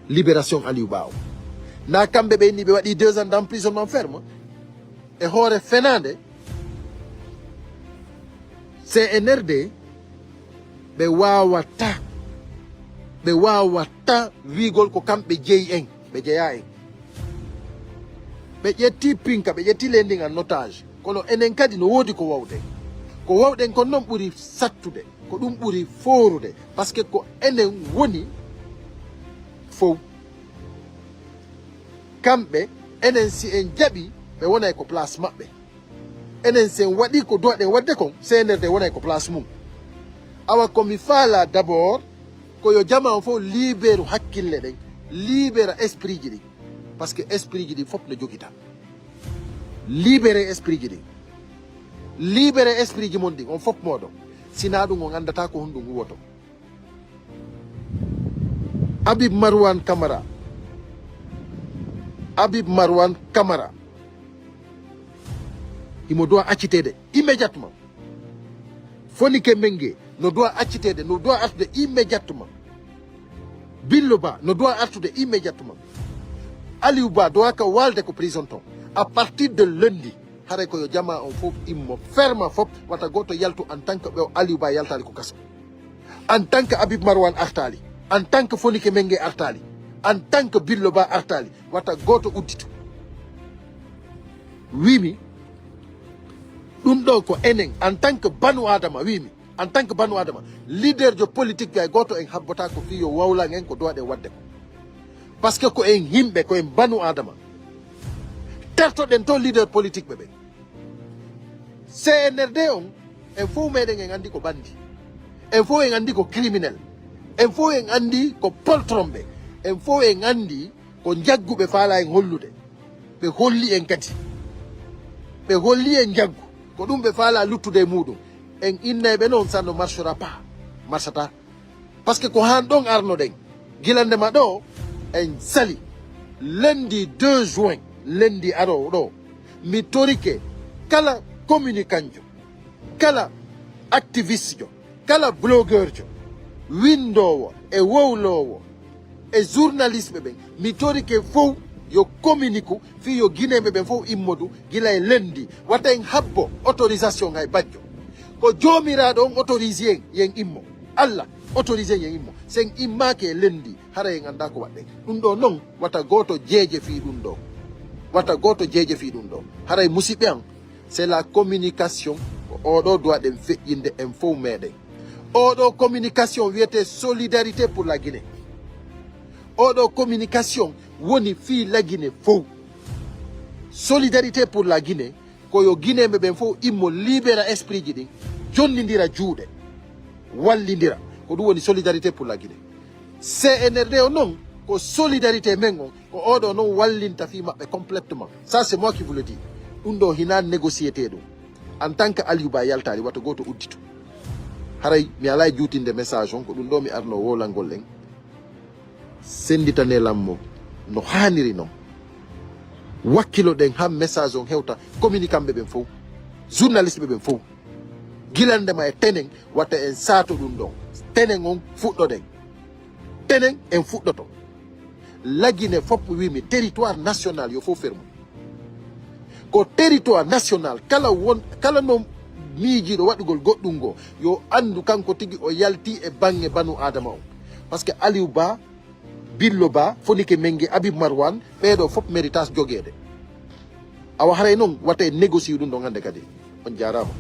libération Aliouba na kamɓe ɓe ni ɓe waɗi 2 ans d'emprisonnement ferme e hoore fenande CNRD ɓe wawata wigol ko kamɓe jeeyi en ɓe jeeya en ɓe ƴetti pinka ɓe ƴetti lending en otage kono enen kadi no woodi ko wawɗen ko noon ɓuri sattude ko ɗum ɓuri forude par ce que ko enen woni fof kamɓe enen si en jaɓi ɓe wonay ko place maɓɓe enen sen waɗi ko doɗen wadde kon CNRD wonay ko place mum awa komi faala d'abord ko yo jama on fof libéru hakkille ɗen libéra esprit ji ɗin par ce que esprit ji ɗin fof no jogita libéré esprit ji ɗin libéré esprit ji mon ɗin on fof moɗon sina ɗum on andata ko honɗum huwoto Habib Marwan Kamara il doit accitede immédiatement Fonike Mengue no doit accitede no doit artude immédiatement Biloba no doit artude immédiatement Aliouba doit ka walde ko prison ton à partir de lundi haray ko yo jama on fof immo ferma fof wata goto yaltu en tant que ɓe Aliouba yaltali ko kaso en tant que Habib Marwan artali en tant que Fonike Mengue artali en tant que Biloba artali wata goto udditu wimi ɗum ɗo ko enen en tant que banu adama wimi en tant que Banu Adama leader de politique bi goto en habbota ko fi yo wawla ngen ko doade wadde ko parce que ko en himbe ko en Banu Adama terto den to leader politique bebe CNRD on en fo meden en andi ko bandi en fo en andi ko criminel en fo en andi ko poltrombe en fo en andi ko jaggube faala en hollude be holli en kati be holli en jaggu ko dum be faala luttude mudum en inneɓe noon ça ne marchera pas marchata parce que ko han ɗon arno ɗen guilandema ɗo en sali lundi 2 juin lundi aɗo ɗo mi torike kala communicant jo kala activiste jo kala blogueur jo windowo e wowlowo e journaliste ɓen mi torike fof yo communique fi yo guinéɓe ɓen fof immodu gila e lundi wata en habbo autorisation hay bajjo ko jomiraɗo on autorisé yen immo Allah autorisé yen immo sen immake e lendi hara en anda ko waɗɗen ɗum ɗo noon wata goto jeeje fi ɗum ɗo wata goto jeeje fi ɗum ɗo haray musidɓe an c'est la communication oɗo dowaɗen feƴƴinde en fof meɗen oɗo communication wiyete solidarité pour la Guinée oɗo communication woni fi la Guinée fof solidarité pour la Guinée koyo guinéɓe ɓen fof immo libéra esprit ji ɗin jonnidira juuɗe wallidira ko ɗum woni solidarité pour la Guinée CNRD o noon ko solidarité men on ko oɗo noon wallinta fi maɓɓe complètement ça c'est moi qui vous le dis ɗum ɗo hina négociété ɗum en tant que Aliou Ba yaltali wata goto uddito haray mi ala e juutinde message on ko ɗum ɗo mi arno wolangol en senditanelammo no haniri noon wakkilo ɗen ha message on hewta communicant ɓe ɓen fof journaliste ɓe ɓen fof guilandema e tenen watta en saato ɗum ɗon tenen on fuɗɗoɗen tenen en fuɗɗoto lagine fof wimi territoire national yo fof fermo ko territoire national kala no miijiɗo waɗugol goɗɗum ngo yo andu kanko tigi o yalti e bange Banu Adama on par ce que Aliou Ba Billo Ba Fonike Mengue Habib Marwan ɓeɗo fof méritage joguede awa haray noon wata e négocie ɗum ɗon hande kadi on jarama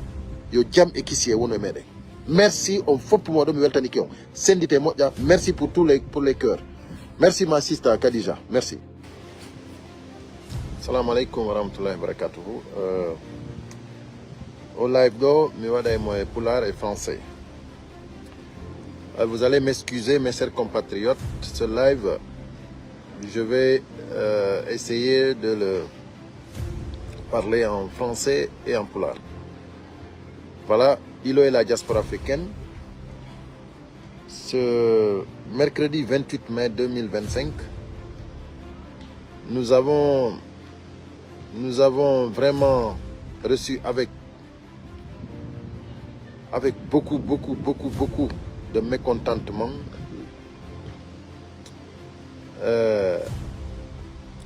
yo jam e kisi e wono e meɗen merci on fopp moɗo mi weltaniki on sendite moƴƴa merci pour les cœurs merci ma sister Khadija merci assalamu aleykum wa rahmatullahi wa barakatuhu au live ɗo mi waɗa mo e pulaar et français. Vous allez m'excuser mes chers compatriotes, ce live je vais essayer de le parler en français et en pulaar. Voilà, Ilo et la diaspora africaine. Ce mercredi 28 mai 2025, nous avons vraiment reçu avec beaucoup de mécontentement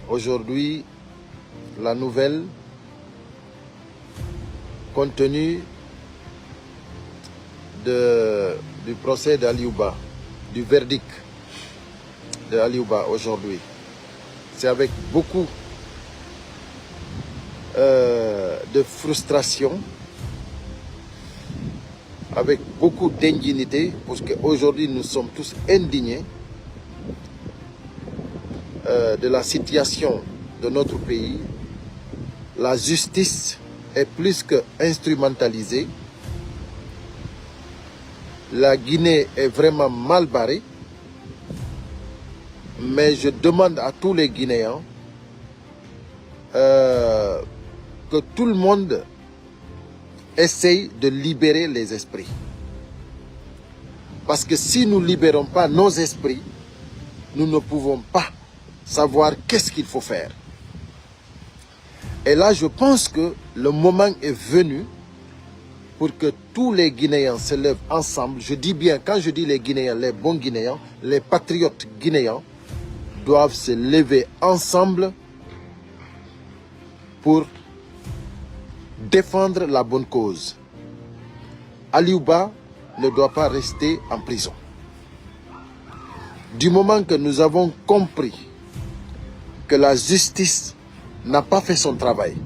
aujourd'hui la nouvelle compte tenu du procès d'Aliou Ba, du verdict de Aliou Ba aujourd'hui. C'est avec beaucoup de frustration, avec beaucoup d'indignité, parce qu'aujourd'hui nous sommes tous indignés de la situation de notre pays. La justice est plus que instrumentalisée. La Guinée est vraiment mal barrée. Mais je demande à tous les Guinéens que tout le monde essaye de libérer les esprits. Parce que si nous ne libérons pas nos esprits, nous ne pouvons pas savoir qu'est-ce qu'il faut faire. Et là, je pense que le moment est venu pour que tous les Guinéens se lèvent ensemble. Je dis bien, quand je dis les Guinéens, les bons Guinéens, les patriotes guinéens doivent se lever ensemble pour défendre la bonne cause. Aliou Ba ne doit pas rester en prison. Du moment que nous avons compris que la justice n'a pas fait son travail,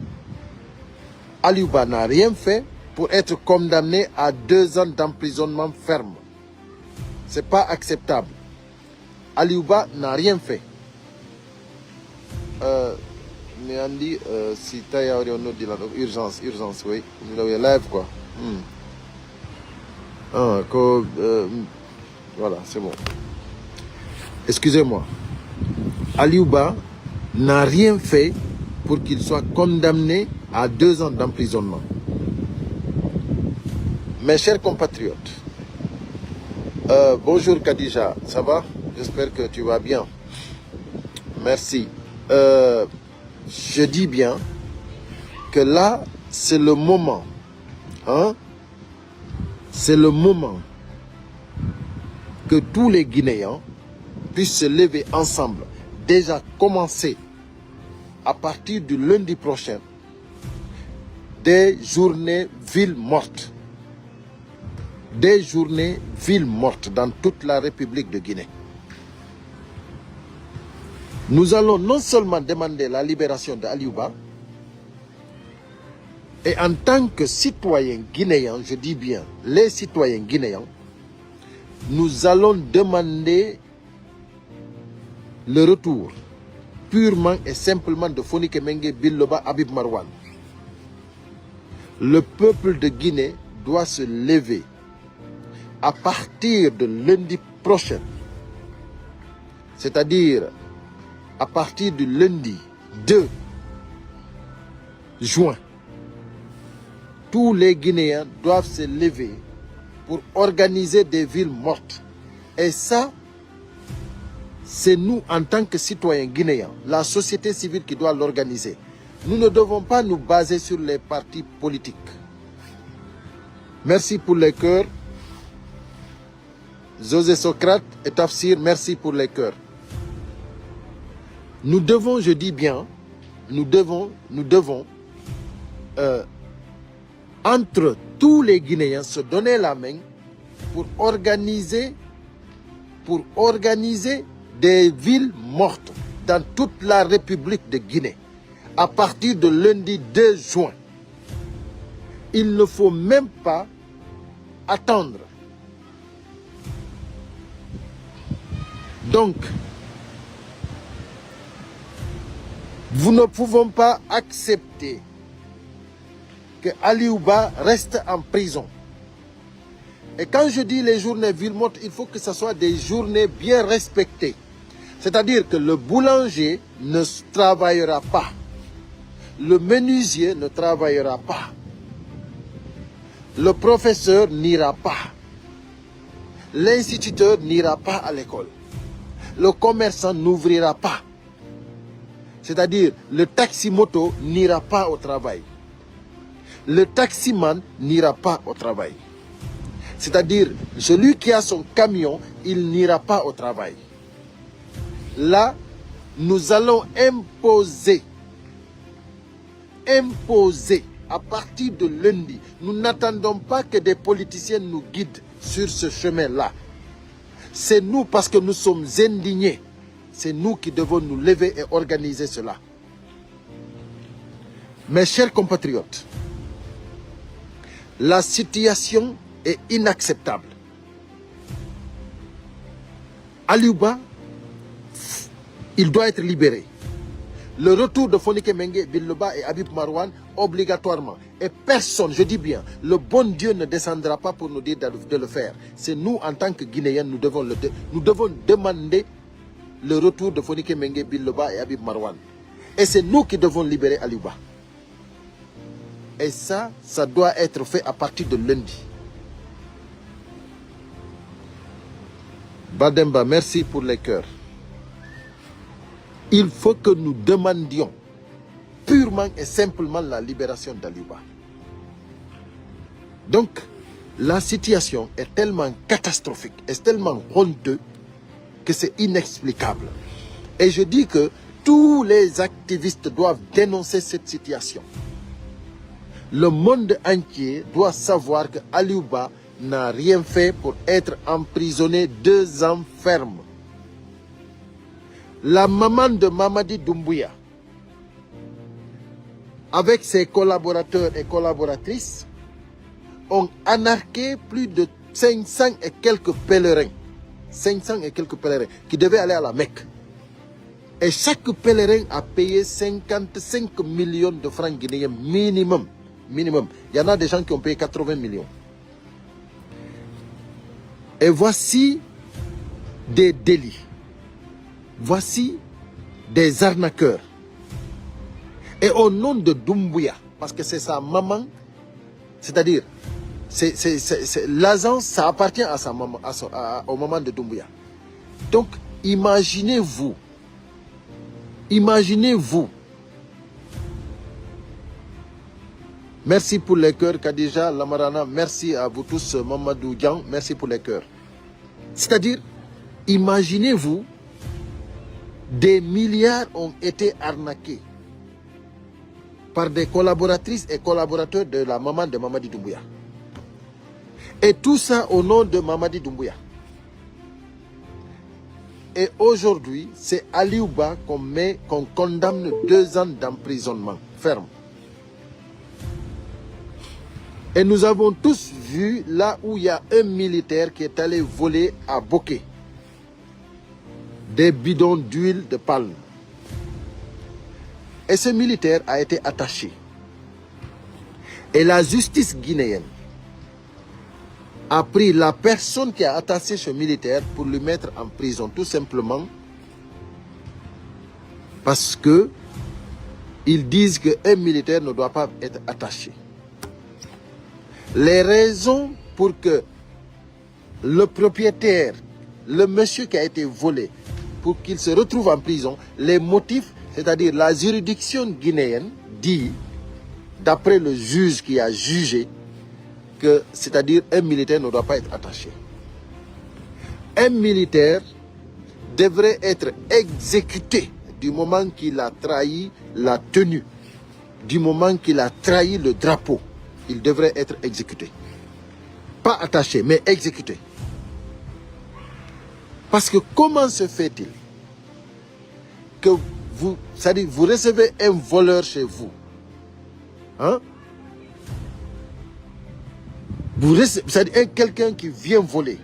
Aliou Ba n'a rien fait pour être condamné à 2 ans d'emprisonnement ferme. Ce n'est pas acceptable. Aliouba n'a rien fait. Néandi, si tu as urgence, oui. Il est live, quoi. Voilà, c'est bon. Excusez-moi. Aliouba n'a rien fait pour qu'il soit condamné à 2 ans d'emprisonnement. Mes chers compatriotes, bonjour Khadija, ça va? J'espère que tu vas bien. Merci. Je dis bien que là, c'est le moment. Hein? C'est le moment que tous les Guinéens puissent se lever ensemble. Déjà commencer à partir du lundi prochain des journées villes mortes. Des journées villes mortes dans toute la République de Guinée. Nous allons non seulement demander la libération d'Aliouba, et en tant que citoyens guinéens, je dis bien les citoyens guinéens, nous allons demander le retour purement et simplement de Foni Kemenge Biloba Habib Marwan. Le peuple de Guinée doit se lever à partir de lundi prochain, c'est-à-dire à partir du lundi 2 juin, tous les Guinéens doivent se lever pour organiser des villes mortes. Et ça, c'est nous en tant que citoyens guinéens, la société civile qui doit l'organiser. Nous ne devons pas nous baser sur les partis politiques. Merci pour les cœurs. José Socrate et Tafsir, merci pour les cœurs. Nous devons, je dis bien, nous devons, entre tous les Guinéens, se donner la main pour organiser des villes mortes dans toute la République de Guinée à partir de lundi 2 juin. Il ne faut même pas attendre. Donc, nous ne pouvons pas accepter que Aliouba reste en prison. Et quand je dis les journées villes mortes, il faut que ce soit des journées bien respectées. C'est-à-dire que le boulanger ne travaillera pas. Le menuisier ne travaillera pas. Le professeur n'ira pas. L'instituteur n'ira pas à l'école. Le commerçant n'ouvrira pas. C'est-à-dire, le taxi-moto n'ira pas au travail. Le taximan n'ira pas au travail. C'est-à-dire, celui qui a son camion, il n'ira pas au travail. Là, nous allons imposer à partir de lundi. Nous n'attendons pas que des politiciens nous guident sur ce chemin-là. C'est nous, parce que nous sommes indignés. C'est nous qui devons nous lever et organiser cela. Mes chers compatriotes, la situation est inacceptable. Aliouba, il doit être libéré. Le retour de Fonike Mengue, Biloba et Habib Marwan, obligatoirement. Et personne, je dis bien, le bon Dieu ne descendra pas pour nous dire de le faire. C'est nous, en tant que Guinéens, nous devons demander le retour de Fonike Mengue, Biloba et Habib Marwan. Et c'est nous qui devons libérer Aliouba. Et ça doit être fait à partir de lundi. Bademba, merci pour les cœurs. Il faut que nous demandions purement et simplement la libération d'Aliouba. Donc, la situation est tellement catastrophique, est tellement honteuse que c'est inexplicable. Et je dis que tous les activistes doivent dénoncer cette situation. Le monde entier doit savoir que Aliouba n'a rien fait pour être emprisonné 2 ans ferme. La maman de Mamadi Doumbouya, avec ses collaborateurs et collaboratrices, ont arnaqué plus de 500 et quelques pèlerins. 500 et quelques pèlerins qui devaient aller à la Mecque. Et chaque pèlerin a payé 55 millions de francs guinéens minimum. Minimum. Il y en a des gens qui ont payé 80 millions. Et voici des délits. Voici des arnaqueurs. Et au nom de Doumbouya, parce que c'est sa maman, c'est-à-dire, l'agence, ça appartient à sa maman, au maman de Doumbouya. Donc, imaginez-vous. Imaginez-vous. Merci pour les cœurs, Khadija, Lamarana. Merci à vous tous, Mamadou Dian. Merci pour les cœurs. C'est-à-dire, imaginez-vous, des milliards ont été arnaqués par des collaboratrices et collaborateurs de la maman de Mamadi Doumbouya. Et tout ça au nom de Mamadi Doumbouya. Et aujourd'hui, c'est Aliouba qu'on condamne 2 ans d'emprisonnement ferme. Et nous avons tous vu là où il y a un militaire qui est allé voler à Boké des bidons d'huile de palme. Et ce militaire a été attaché. Et la justice guinéenne a pris la personne qui a attaché ce militaire pour le mettre en prison, tout simplement parce que ils disent qu'un militaire ne doit pas être attaché. Les raisons pour que le propriétaire, le monsieur qui a été volé, pour qu'il se retrouve en prison, les motifs, c'est-à-dire la juridiction guinéenne dit, d'après le juge qui a jugé, que c'est-à-dire un militaire ne doit pas être attaché. Un militaire devrait être exécuté du moment qu'il a trahi la tenue, du moment qu'il a trahi le drapeau. Il devrait être exécuté. Pas attaché, mais exécuté. Parce que comment se fait-il que vous, c'est-à-dire vous recevez un voleur chez vous, hein? Vous recevez, c'est-à-dire quelqu'un qui vient voler,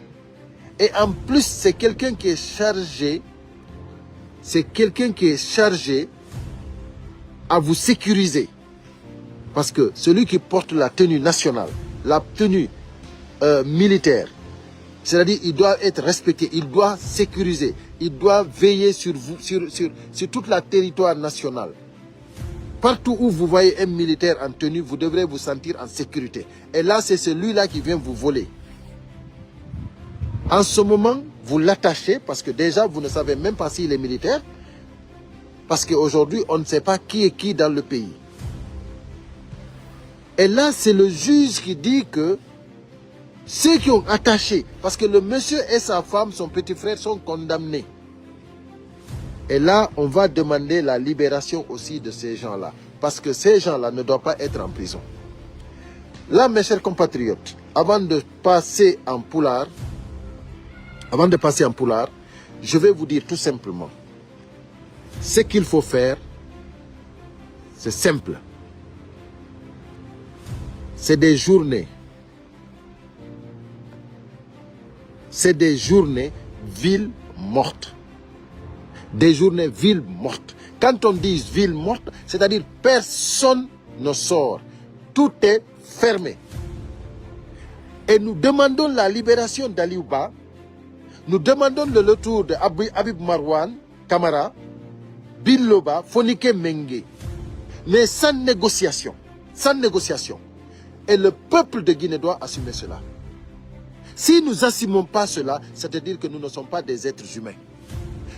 et en plus c'est quelqu'un qui est chargé, à vous sécuriser. Parce que celui qui porte la tenue nationale, la tenue militaire, c'est-à-dire il doit être respecté, il doit sécuriser, il doit veiller sur vous, sur toute la territoire nationale. Partout où vous voyez un militaire en tenue, vous devrez vous sentir en sécurité. Et là, c'est celui-là qui vient vous voler. En ce moment, vous l'attachez parce que déjà, vous ne savez même pas s'il est militaire. Parce qu'aujourd'hui, on ne sait pas qui est qui dans le pays. Et là, c'est le juge qui dit que ceux qui ont attaché, parce que le monsieur et sa femme, son petit frère, sont condamnés. Et là, on va demander la libération aussi de ces gens-là. Parce que ces gens-là ne doivent pas être en prison. Là, mes chers compatriotes, avant de passer en poulard, je vais vous dire tout simplement, ce qu'il faut faire, c'est simple. C'est des journées. C'est des journées villes mortes. Des journées villes mortes. Quand on dit ville morte, c'est-à-dire personne ne sort. Tout est fermé. Et nous demandons la libération d'Aliouba. Nous demandons le retour de Habib Marwan, Kamara, Biloba, Fonike Mengue. Mais sans négociation. Sans négociation. Et le peuple de Guinée doit assumer cela. Si nous n'assumons pas cela, c'est-à-dire que nous ne sommes pas des êtres humains.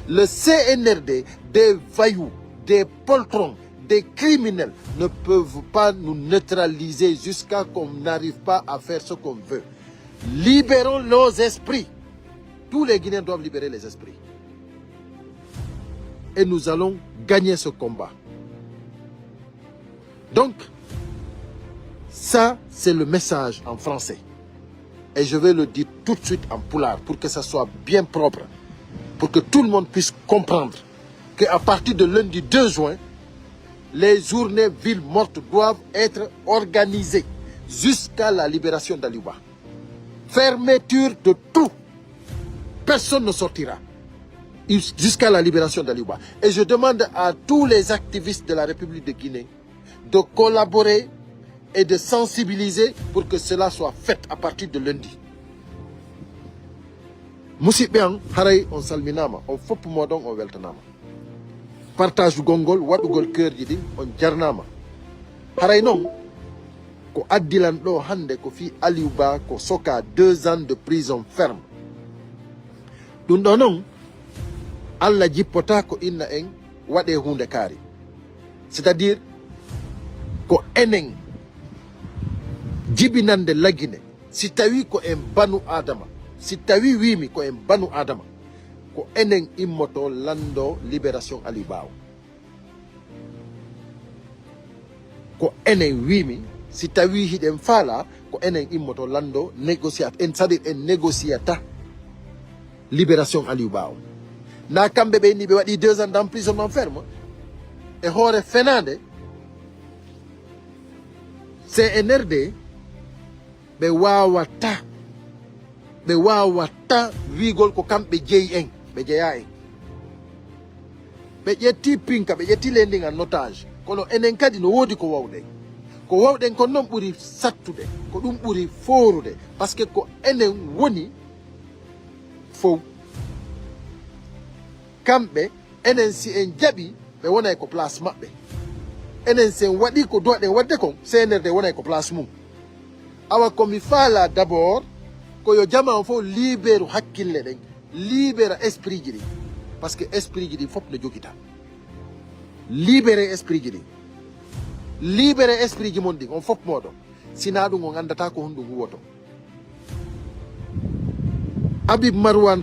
Le CNRD, des voyous, des poltrons, des criminels ne peuvent pas nous neutraliser jusqu'à qu'on n'arrive pas à faire ce qu'on veut. Libérons nos esprits. Tous les Guinéens doivent libérer les esprits. Et nous allons gagner ce combat. Donc, ça, c'est le message en français. Et je vais le dire tout de suite en poulard pour que ça soit bien propre. Pour que tout le monde puisse comprendre qu'à partir de lundi 2 juin, les journées villes mortes doivent être organisées. jusqu'à la libération d'Aliouba. Fermeture de tout. Personne ne sortira jusqu'à la libération d'Aliouba. Et je demande à tous les activistes de la République de Guinée de collaborer et de sensibiliser pour que cela soit fait à partir de lundi. Musidɓe haray on salminama on fopp moɗon on weltanama partage gongol waɗugol cœur ji ɗin on jarnama haray noon ko addilan ɗo hande ko fi Aliouba ko soka 2 ans de prison ferme ɗum ɗo noon Allah jippota ko inna en waɗe hunde kaari, c'est-à-dire ko enen jibinande lagine si tawi ko en banu adama, si tawi wimi ko en banu adama ko enen immoto lando libération Aliouba ko enen wimi si tawi hiɗen faala ko enen immoto lando négociate en c'est-à-dire en négociata libération Aliouba na kamɓe ɓe ni ɓe waɗi 2 ans d'emprisonnement ferme e hoore fenade CNRD ɓe wawata wigol ko kamɓe jeeyi en ɓe jeeya en ɓe ƴetti pinka ɓe ƴetti lending en otage kono enen kadi no woodi ko wawɗen ko noon ɓuri sattude ko ɗum ɓuri forude par ce que ko enen woni fof kamɓe enen si en jaɓi ɓe wonay ko place maɓɓe enen sen waɗi ko doɗen wadde kon CNRD wonay ko place mum awa komi faala d'abord ko yo jama on fof libéru hakkille ɗen libéra esprit ji ɗin par ce que esprit ji ɗin fof no jogita libéré esprit ji ɗin libéré esprit ji mon ɗin on fof moɗon sina ɗum on andata ko honɗum huwoto Habib Marwan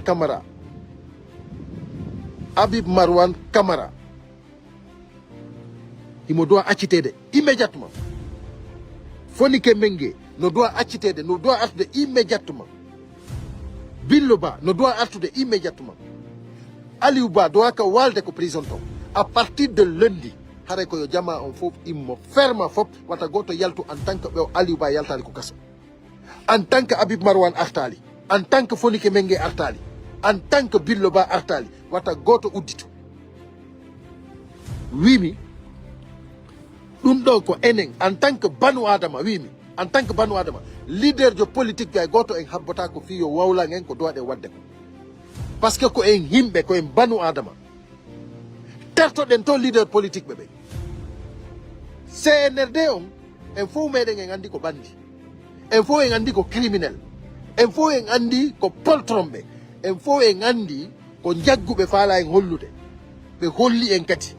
Camara il doit accitede immédiatement Fonike Mengue no doit accitede no doit artude immédiatement Billoba no doit artude immédiatement Aliouba doit ka walde ko prison to à partir de lundi hare ko yo jama on fof immo ferma fop wata goto yaltu en tant que ɓe Aliouba yaltali ko kaso en tant que Habib Marwan artali en tant que Fonike Mengue artali en tant que Billoba artali wata goto uddito wimi ɗum ɗo ko enen en tant que banu adama wimi en tant que banu adama leader jo politique ɓe goto en habbata ko fi yo wawlan en ko dowaɗen wadde ko par ce que ko en yimɓe ko en banu adama tertoɗen to leader politique ɓe CNRD on en fof meɗen en andi ko bandi en fof en andi ko criminel en fof en andi ko poltromɓe en fof en andi ko jagguɓe faala en hollude ɓe holli en kadi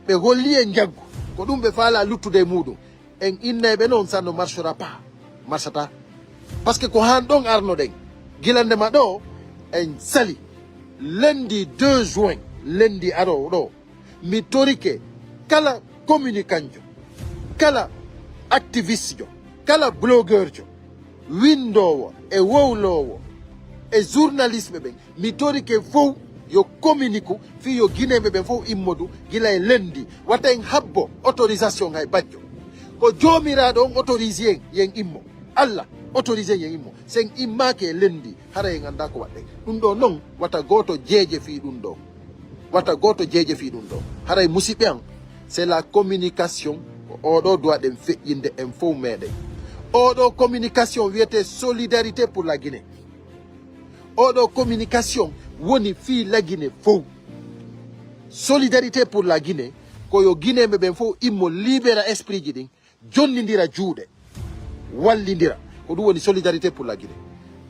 ɓe holli en jaggu ko ɗum ɓe faala luttude e muɗum en inneɓe noon ça ne marchera pas marchata par ce que ko han ɗon arnoɗen guilandema ɗo en sali lundi 2 juin lundi aɗo ɗo mi torike kala communicant jo kala activiste jo kala blogueur jo windowo e wowlowo e journaliste ɓen mi torike fof yo communique fi yo guinéɓe ɓen fof immodu gila e lundi wata en habbo autorisation hay bajjo ko jomiraɗo on autorise en yen immo Allah autorise yen immo sen immake e lundi hara en anda ko waɗɗen ɗum ɗo noon wata goto jeeje fi ɗum ɗo haray musidɓe an c'est la communication ko oɗo doit ɗen feƴƴinde en fof meɗen oɗo communication wiyete solidarité pour la Guinée oɗo communication woni fi la Guinée fof solidarité pour la Guinée koyo guinéɓe ɓen fof immo libéra esprit ji ɗin jonnidira juuɗe wallidira ko ɗum woni solidarité pour la Guinée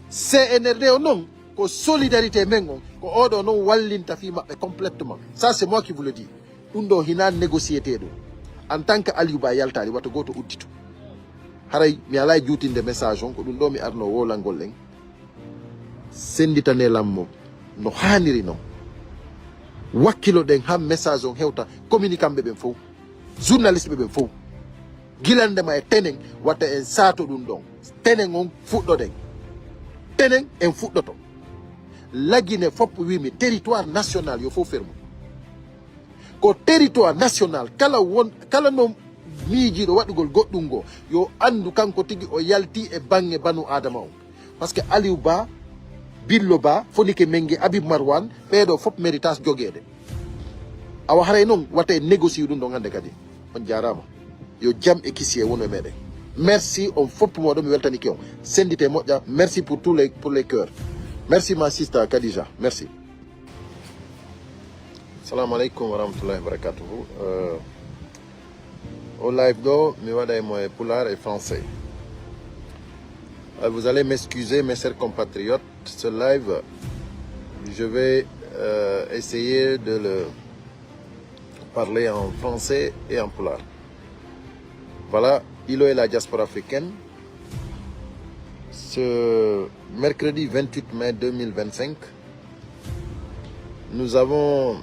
CNRD o noon ko solidarité men on ko oɗo noon wallinta fi maɓɓe complètement ça c'est moi qui vous le dis ɗum ɗo hina négociété ɗum en tant que Aliouba yaltali wata goto uddito haray mi ala juutinde message on ko ɗum ɗo mi arno wolangol en senditane lammo no haniri noon wakkilo ɗen ha message on hewta communicant ɓe ɓen fof journaliste ɓe ɓen fof guilandema e tenen watta en saato ɗum ɗon tenen on fuɗɗoɗen tenen en fuɗɗoto lagine fopp wimi territoire national yo fof fermo ko territoire national kala no miijiɗo waɗugol goɗɗum ngo yo andu kanko tigi o yalti e bange banu adama o par ce que Aliou Ba Billo Ba Fonike Mengue Habib Marwan ɓeeɗo fof méritage joguede awa haray noon watta négocier ɗum ɗon hannde kadi on jarama yo jam e kisi e wono e meɗen merci on fopp moɗon mi weltaniki on sendite moƴƴa merci pour les cœurs merci ma sister Khadija merci assalamu aleykum wa rahmatullahi wa barakatuhu au live ɗo mi waɗa mo e pulaar et français vous allez m'excuser mes chers compatriotes ce live je vais essayer de le parler en français et en pulaar. Voilà, Ilo et la diaspora africaine. Ce mercredi 28 mai 2025, nous avons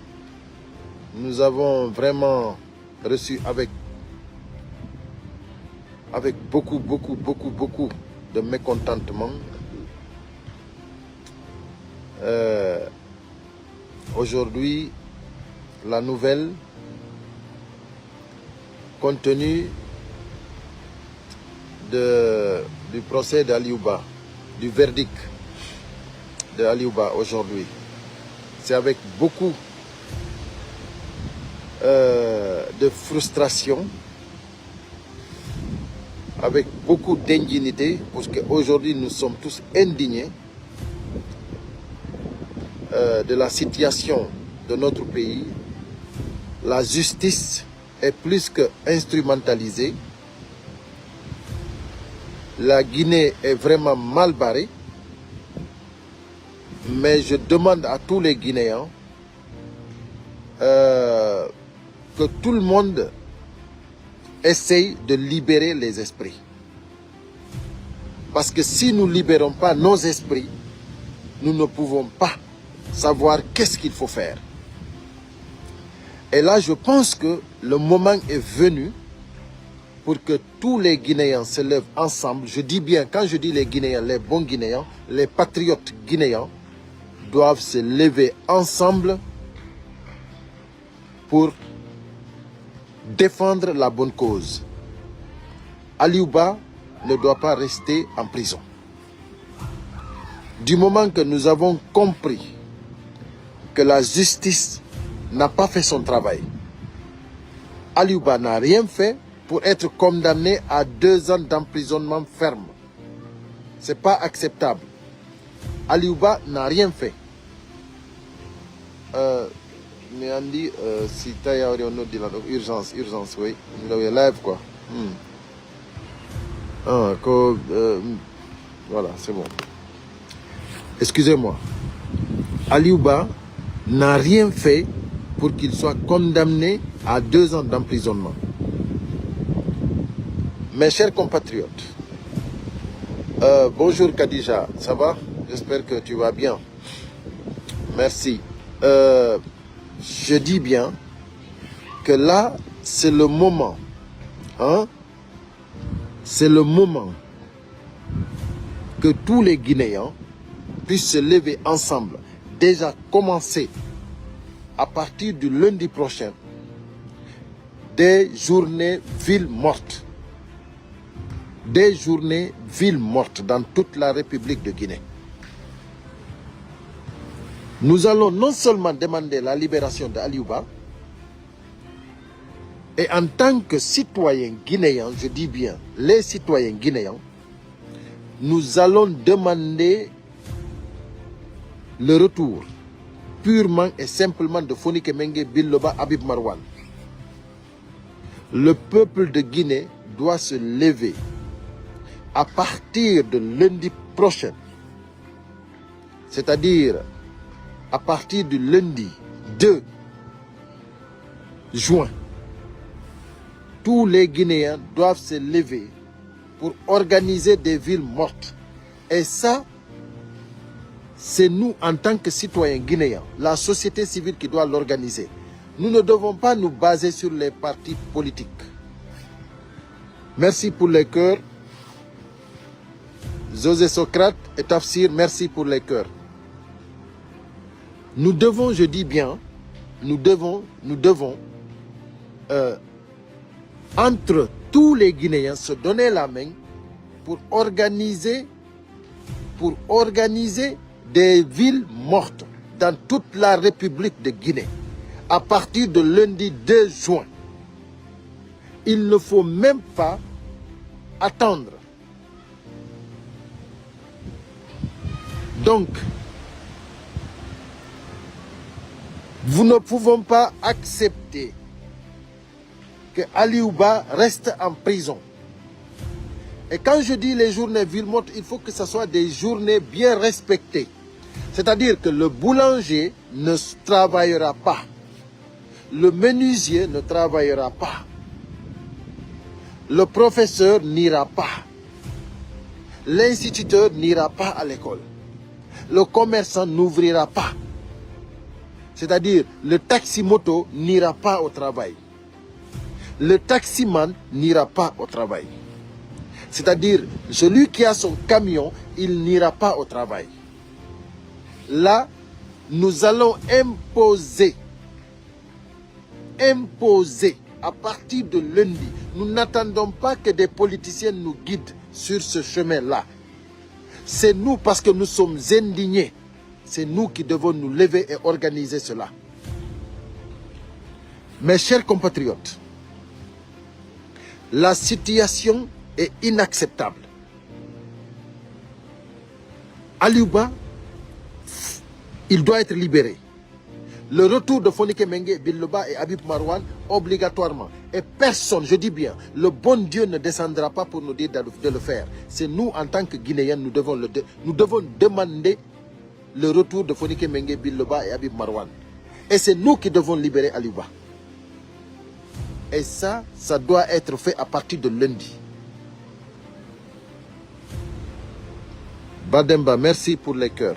vraiment reçu avec beaucoup de mécontentement aujourd'hui la nouvelle compte tenu du procès d'Aliou Ba, du verdict de Aliou Ba aujourd'hui. C'est avec beaucoup de frustration, avec beaucoup d'indignité, parce qu'aujourd'hui nous sommes tous indignés de la situation de notre pays. La justice est plus que instrumentalisée. La Guinée est vraiment mal barrée. Mais je demande à tous les Guinéens que tout le monde essaye de libérer les esprits. Parce que si nous ne libérons pas nos esprits, nous ne pouvons pas savoir qu'est-ce qu'il faut faire. Et là, je pense que le moment est venu pour que tous les Guinéens se lèvent ensemble. Je dis bien, quand je dis les Guinéens, les bons Guinéens, les patriotes guinéens doivent se lever ensemble pour défendre la bonne cause. Aliou Ba ne doit pas rester en prison. Du moment que nous avons compris que la justice n'a pas fait son travail, Aliou Ba n'a rien fait pour être condamné à 2 ans d'emprisonnement ferme. Ce n'est pas acceptable. Aliou Ba n'a rien fait. Mais on dit, si tu as urgence, oui. Il est live, quoi. Voilà, c'est bon. Excusez-moi. Aliou Ba n'a rien fait pour qu'il soit condamné à 2 ans d'emprisonnement. Mes chers compatriotes, bonjour Khadija, ça va? J'espère que tu vas bien. Merci. Je dis bien que là, c'est le moment. Hein? C'est le moment que tous les Guinéens puissent se lever ensemble. Déjà commencer à partir du lundi prochain des journées villes mortes. Des journées villes mortes dans toute la République de Guinée. Nous allons non seulement demander la libération d'Aliou Ba, et en tant que citoyens guinéens, je dis bien les citoyens guinéens, nous allons demander le retour purement et simplement de Fonike Mengue, Billo Ba, Habib Marwan. Le peuple de Guinée doit se lever à partir de lundi prochain, c'est-à-dire à partir du lundi 2 juin, tous les Guinéens doivent se lever pour organiser des villes mortes. Et ça, c'est nous, en tant que citoyens guinéens, la société civile qui doit l'organiser. Nous ne devons pas nous baser sur les partis politiques. Merci pour les cœurs. José Socrate et Tafsir, merci pour les cœurs. Nous devons, je dis bien, nous devons entre tous les Guinéens, se donner la main pour organiser des villes mortes dans toute la République de Guinée à partir de lundi 2 juin. Il ne faut même pas attendre. Donc, nous ne pouvons pas accepter que Aliouba reste en prison. Et quand je dis les journées villes mortes, il faut que ce soit des journées bien respectées. C'est-à-dire que le boulanger ne travaillera pas. Le menuisier ne travaillera pas. Le professeur n'ira pas. L'instituteur n'ira pas à l'école. Le commerçant n'ouvrira pas. C'est-à-dire, le taxi-moto n'ira pas au travail. Le taximan n'ira pas au travail. C'est-à-dire, celui qui a son camion, il n'ira pas au travail. Là, nous allons imposer à partir de lundi. Nous n'attendons pas que des politiciens nous guident sur ce chemin-là. C'est nous, parce que nous sommes indignés, c'est nous qui devons nous lever et organiser cela. Mes chers compatriotes, la situation est inacceptable. Aliouba, il doit être libéré. Le retour de Fonike Mengue, Biloba et Habib Marouane, obligatoirement. Et personne, je dis bien, le bon Dieu ne descendra pas pour nous dire de le faire. C'est nous, en tant que Guinéens, nous devons demander le retour de Fonike Mengue, Biloba et Habib Marouane. Et c'est nous qui devons libérer Aliouba. Et ça doit être fait à partir de lundi. Bademba, merci pour les cœurs.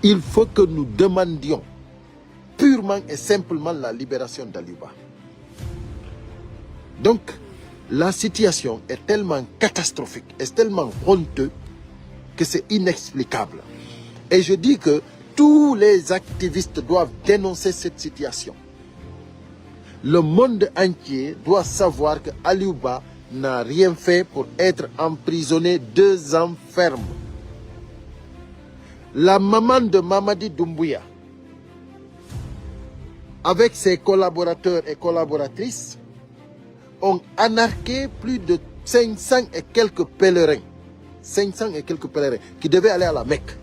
Il faut que nous demandions purement et simplement la libération d'Aliouba. Donc, la situation est tellement catastrophique, est tellement honteuse que c'est inexplicable. Et je dis que tous les activistes doivent dénoncer cette situation. Le monde entier doit savoir que Aliouba n'a rien fait pour être emprisonné 2 ans ferme. La maman de Mamadi Doumbouya, avec ses collaborateurs et collaboratrices, ont anarqué plus de 500 et quelques pèlerins. 500 et quelques pèlerins qui devaient aller à la Mecque.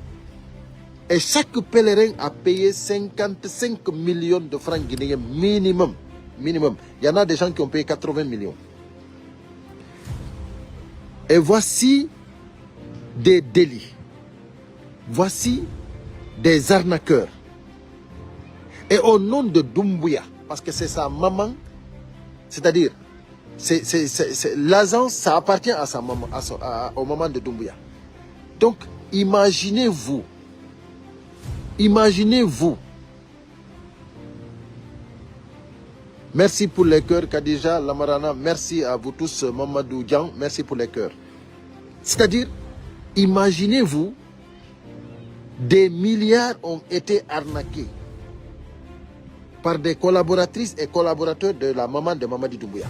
Et chaque pèlerin a payé 55 millions de francs guinéens minimum. Minimum. Il y en a des gens qui ont payé 80 millions. Et voici des délits. Voici des arnaqueurs. Et au nom de Doumbouya, parce que c'est sa maman, c'est-à-dire, l'agence, ça appartient à sa maman, au maman de Doumbouya. Donc, imaginez-vous. Imaginez-vous. Merci pour les cœurs, Khadija, Lamarana. Merci à vous tous, Mamadou Dian. Merci pour les cœurs. C'est-à-dire, imaginez-vous, des milliards ont été arnaqués par des collaboratrices et collaborateurs de la maman de Mamadi Doumbouya.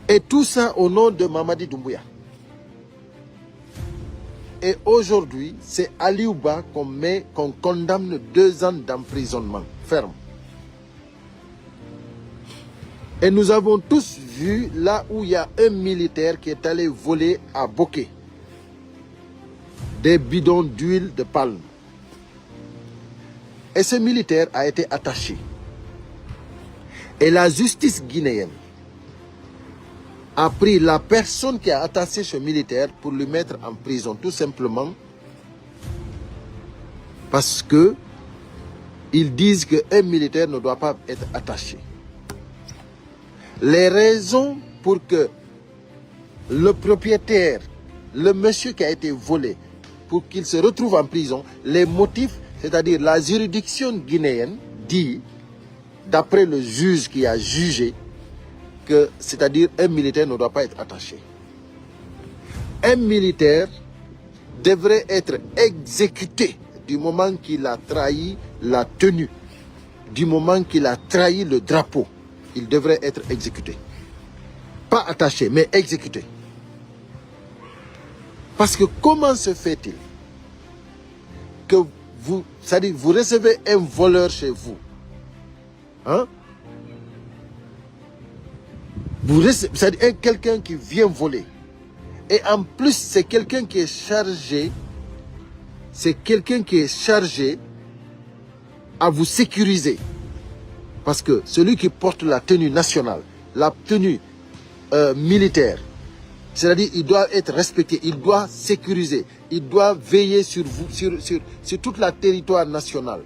Et tout ça au nom de Mamadi Doumbouya. Et aujourd'hui, c'est Aliouba qu'on condamne 2 ans d'emprisonnement ferme. Et nous avons tous vu là où il y a un militaire qui est allé voler à Boké des bidons d'huile de palme. Et ce militaire a été attaché. Et la justice guinéenne a pris la personne qui a attaché ce militaire pour le mettre en prison, tout simplement parce que ils disent qu'un militaire ne doit pas être attaché. Les raisons pour que le propriétaire, le monsieur qui a été volé, pour qu'il se retrouve en prison, les motifs, c'est-à-dire la juridiction guinéenne dit, d'après le juge qui a jugé, que c'est-à-dire un militaire ne doit pas être attaché. Un militaire devrait être exécuté du moment qu'il a trahi la tenue, du moment qu'il a trahi le drapeau. il devrait être exécuté. Pas attaché, mais exécuté. Parce que comment se fait-il que vous, c'est-à-dire vous recevez un voleur chez vous, hein? Vous recevez, c'est-à-dire quelqu'un qui vient voler. Et en plus, c'est quelqu'un qui est chargé, à vous sécuriser. Parce que celui qui porte la tenue nationale, la tenue militaire, c'est-à-dire il doit être respecté, il doit sécuriser, il doit veiller sur vous, sur toute la territoire nationale.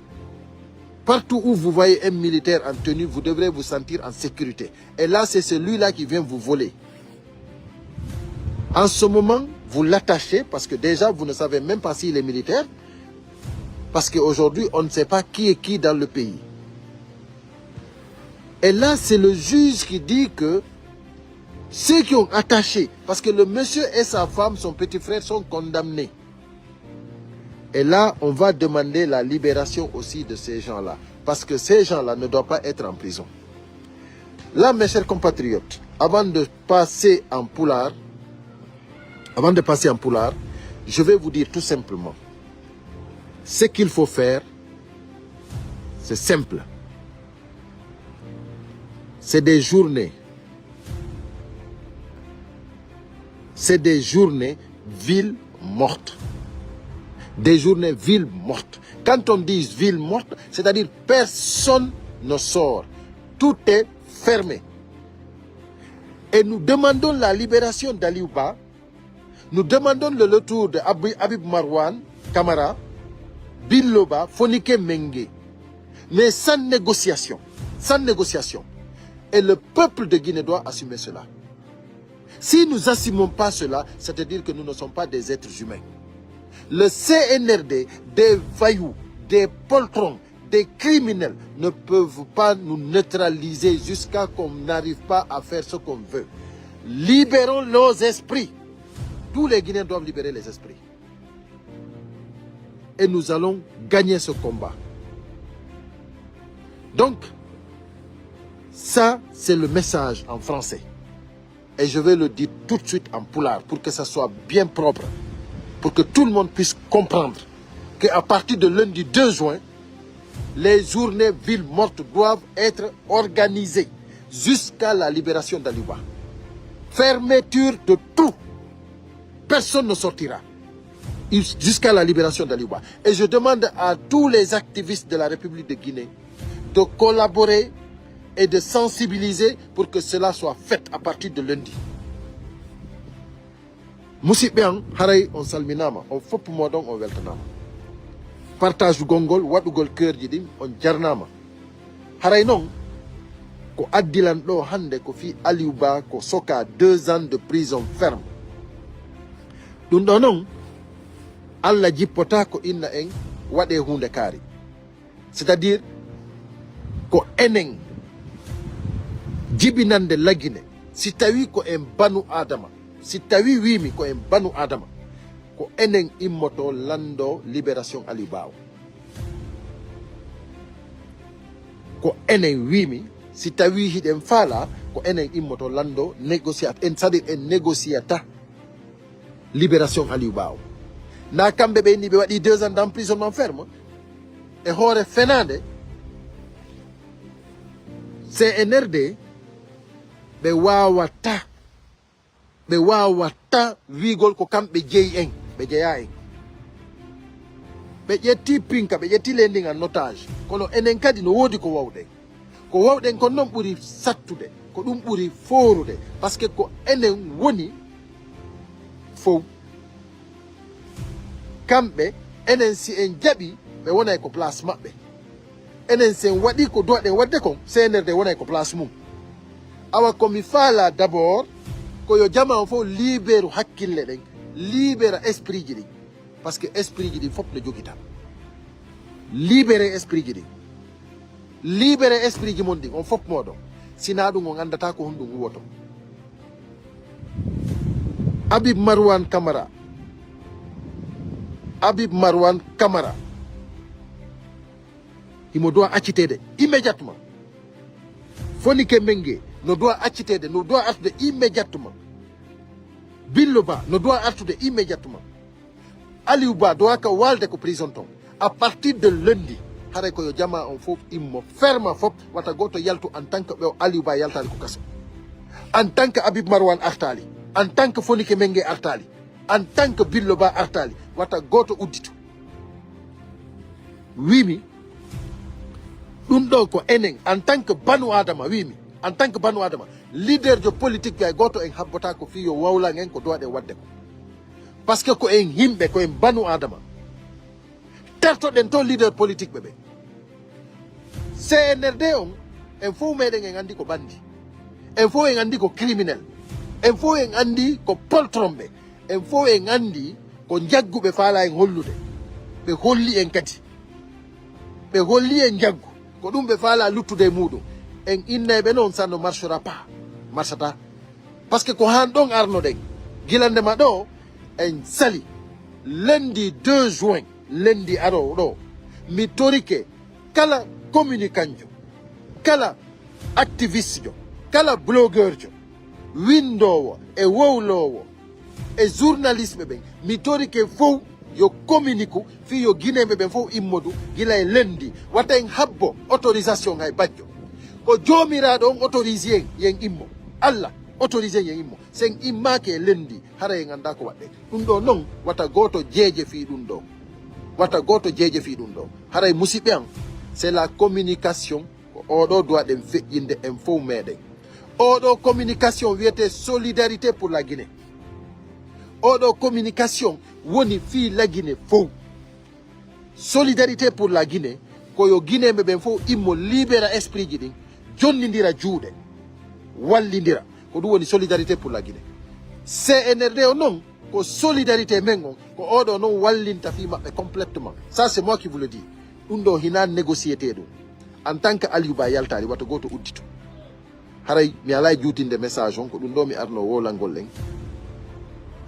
Partout où vous voyez un militaire en tenue, vous devrez vous sentir en sécurité. Et là, c'est celui-là qui vient vous voler. En ce moment, vous l'attachez parce que déjà, vous ne savez même pas s'il est militaire. Parce qu'aujourd'hui, on ne sait pas qui est qui dans le pays. Et là, c'est le juge qui dit que ceux qui ont attaché, parce que le monsieur et sa femme, son petit frère, sont condamnés. Et là, on va demander la libération aussi de ces gens-là. Parce que ces gens-là ne doivent pas être en prison. Là, mes chers compatriotes, avant de passer en poulard, je vais vous dire tout simplement, ce qu'il faut faire, c'est simple. C'est des journées. C'est des journées villes mortes. Des journées villes mortes. Quand on dit ville morte, c'est-à-dire personne ne sort. Tout est fermé. Et nous demandons la libération d'Aliouba. Nous demandons le retour de Habib Marwan Kamara, Biloba, Fonike Mengue. Mais sans négociation. Sans négociation. Et le peuple de Guinée doit assumer cela. Si nous n'assumons pas cela, c'est-à-dire que nous ne sommes pas des êtres humains. Le CNRD, des voyous, des poltrons, des criminels ne peuvent pas nous neutraliser jusqu'à qu'on n'arrive pas à faire ce qu'on veut. Libérons nos esprits. Tous les Guinéens doivent libérer les esprits. Et nous allons gagner ce combat. Donc, ça, c'est le message en français. Et je vais le dire tout de suite en poulard pour que ça soit bien propre. Pour que tout le monde puisse comprendre qu'à partir de lundi 2 juin, les journées villes mortes doivent être organisées jusqu'à la libération d'Aliouba. Fermeture de tout. Personne ne sortira jusqu'à la libération d'Aliouba. Et je demande à tous les activistes de la République de Guinée de collaborer et de sensibiliser pour que cela soit fait à partir de lundi. Musidɓe haray on salminama on fopp moɗon on weltanama partage gongol waɗugol cœur ji ɗin on jarnama haray noon ko addilan ɗo hande ko fi Aliouba ko soka 2 ans de prison ferme ɗum ɗo noon Allah jippota ko inna en waɗe hunde kaari, c'est-à-dire ko enen jibinande lagine si tawi ko en banu adama, si tawi wimi ko en banu adama ko enen immoto lando libération Aliouba o. Ko enen wimi si tawi hiɗen faala ko enen immoto lando négociate en, c'est-à-dire en négociata libération Aliouba o. Na kamɓe ɓe ni ɓe waɗi 2 ans d'emprisonnement ferme e hoore fenade CNRD ɓe wawata wigol ko kamɓe jeeyi en, ɓe jeeya en. Ɓe ƴetti pinka, ɓe ƴetti lending en otage, kono enen kadi no woodi ko wawɗen. Ko wawɗen kon noon ɓuri sattude, ko ɗum ɓuri forude, par ce que ko enen woni fof. Kamɓe enen si en jaɓi ɓe wonay ko place maɓɓe. Enen sen waɗi ko doɗen wadde kon CNRD wonay ko place mum. Awa komi faala d'abord ko yo jama o fof libéru hakkille ɗen, libéra esprit ji ɗin, par ce que esprit ji ɗin fof ne jogita. Libéré esprit ji ɗin, libéré esprit ji mon ɗin on fof moɗon, sina ɗum on andata ko honɗum huwoto. Habib Marwan Kamara, Habib Marwan Kamara, il me doit acquitter immédiatement. Fonike Mengue no doit accitede, no doit artude immédiatement. Billoba no doit artude immédiatement. Aliou Ba doit ka walde ko prison ton. À partir de lundi, hare ko yo jama on fof immo ferma fop wata goto yaltu en tant que Aliou Ba yaltali ko kaso. En tant que Habib Marwan artali, en tant que Fonike Mengue artali, en tant que Billoba artali, wata goto udditu. Wimi ɗum ɗo ko enen en tant que banu adama wimi en tant que banu adama leader de politique ɓe goto en habbata ko fi yo wawlan en ko dowaɗe wadde ko par ce que ko en yimɓe ko en banu adama tertoɗen to leader politique ɓe CNRD on en fof meɗen en andi ko bandi en fof en andi ko criminel en fof en andi ko poltromɓe en fof en andi ko jagguɓe faala en hollude ɓe holli en kadi ɓe holli en jaggu ko ɗum ɓe faala luttude muɗum en inneɓe noon ça ne marchera pas marchata par ce que ko han ɗon arnoɗen guilandema ɗo en sali lundi 2 juin lundi arowo ɗo mi torike kala communicant jo kala activiste jo kala blogueur jo windowo e wowlowo e journaliste ɓen mi torike fof yo communique fi yo guinéɓe ɓen fof immodu gila e lundi wata en habbo autorisation hay bajjo ko jomiraɗo on autorise en yen immo Allah autorise yen immo sen immake e lundi hara en anda ko waɗɗe ɗum ɗo noon wata goto jeeje fi ɗum ɗo wata goto jeeje fi ɗum ɗo haray musidɓe an c'est la communication ko oɗo doit ɗen feƴƴinde en fof meɗen oɗo communication wiyete solidarité pour la Guinée oɗo communication woni fi la Guinée fof solidarité pour la Guinée koyo guinéɓe ɓen fof immo libéra esprit ji ɗin jonnidira juuɗe wallidira ko ɗum woni solidarité pour la Guinée CNRD o noon ko solidarité men on ko oɗo noon wallinta fi maɓɓe complètement ça c'est moi qui vous le dis ɗum ɗo hina négociété ɗum en tant que Aliou Ba yaltari wata goto uddito haray mi ala juutinde message on ko ɗum ɗo mi arno wolangol en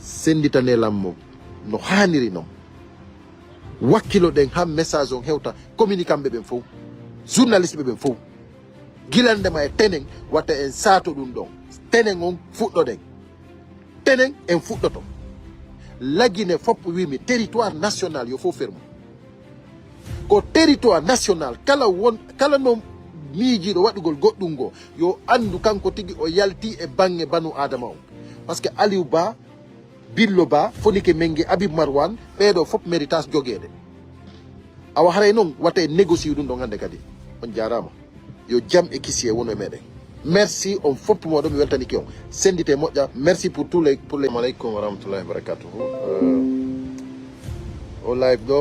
senditane lammo no haniri noon wakkilo ɗen han message on hewta communicant ɓe ɓen fof journaliste ɓe ɓen fof guilandema e tenen watta en saato ɗum ɗon tenen on fuɗɗoɗen tenen en fuɗɗoto la Guinée fop wimi territoire national yo fof fermo ko territoire national kala no miijiɗo waɗugol goɗɗum go yo andu kanko tigui o yalti e banggue banu adama on par ce que Aliou Ba Billoba Fonike Mengue Habib Marwan ɓeɗo fop méritage joguede awa haray noon wata e négocier ɗum ɗo hande kadi on jarama yo jaam e kisiye wono e meɗen merci on fop moɗo mi weltaniki on sendite moƴƴa merci pour les aleykum wa rahmatullahi wa barakatuhu o live ɗo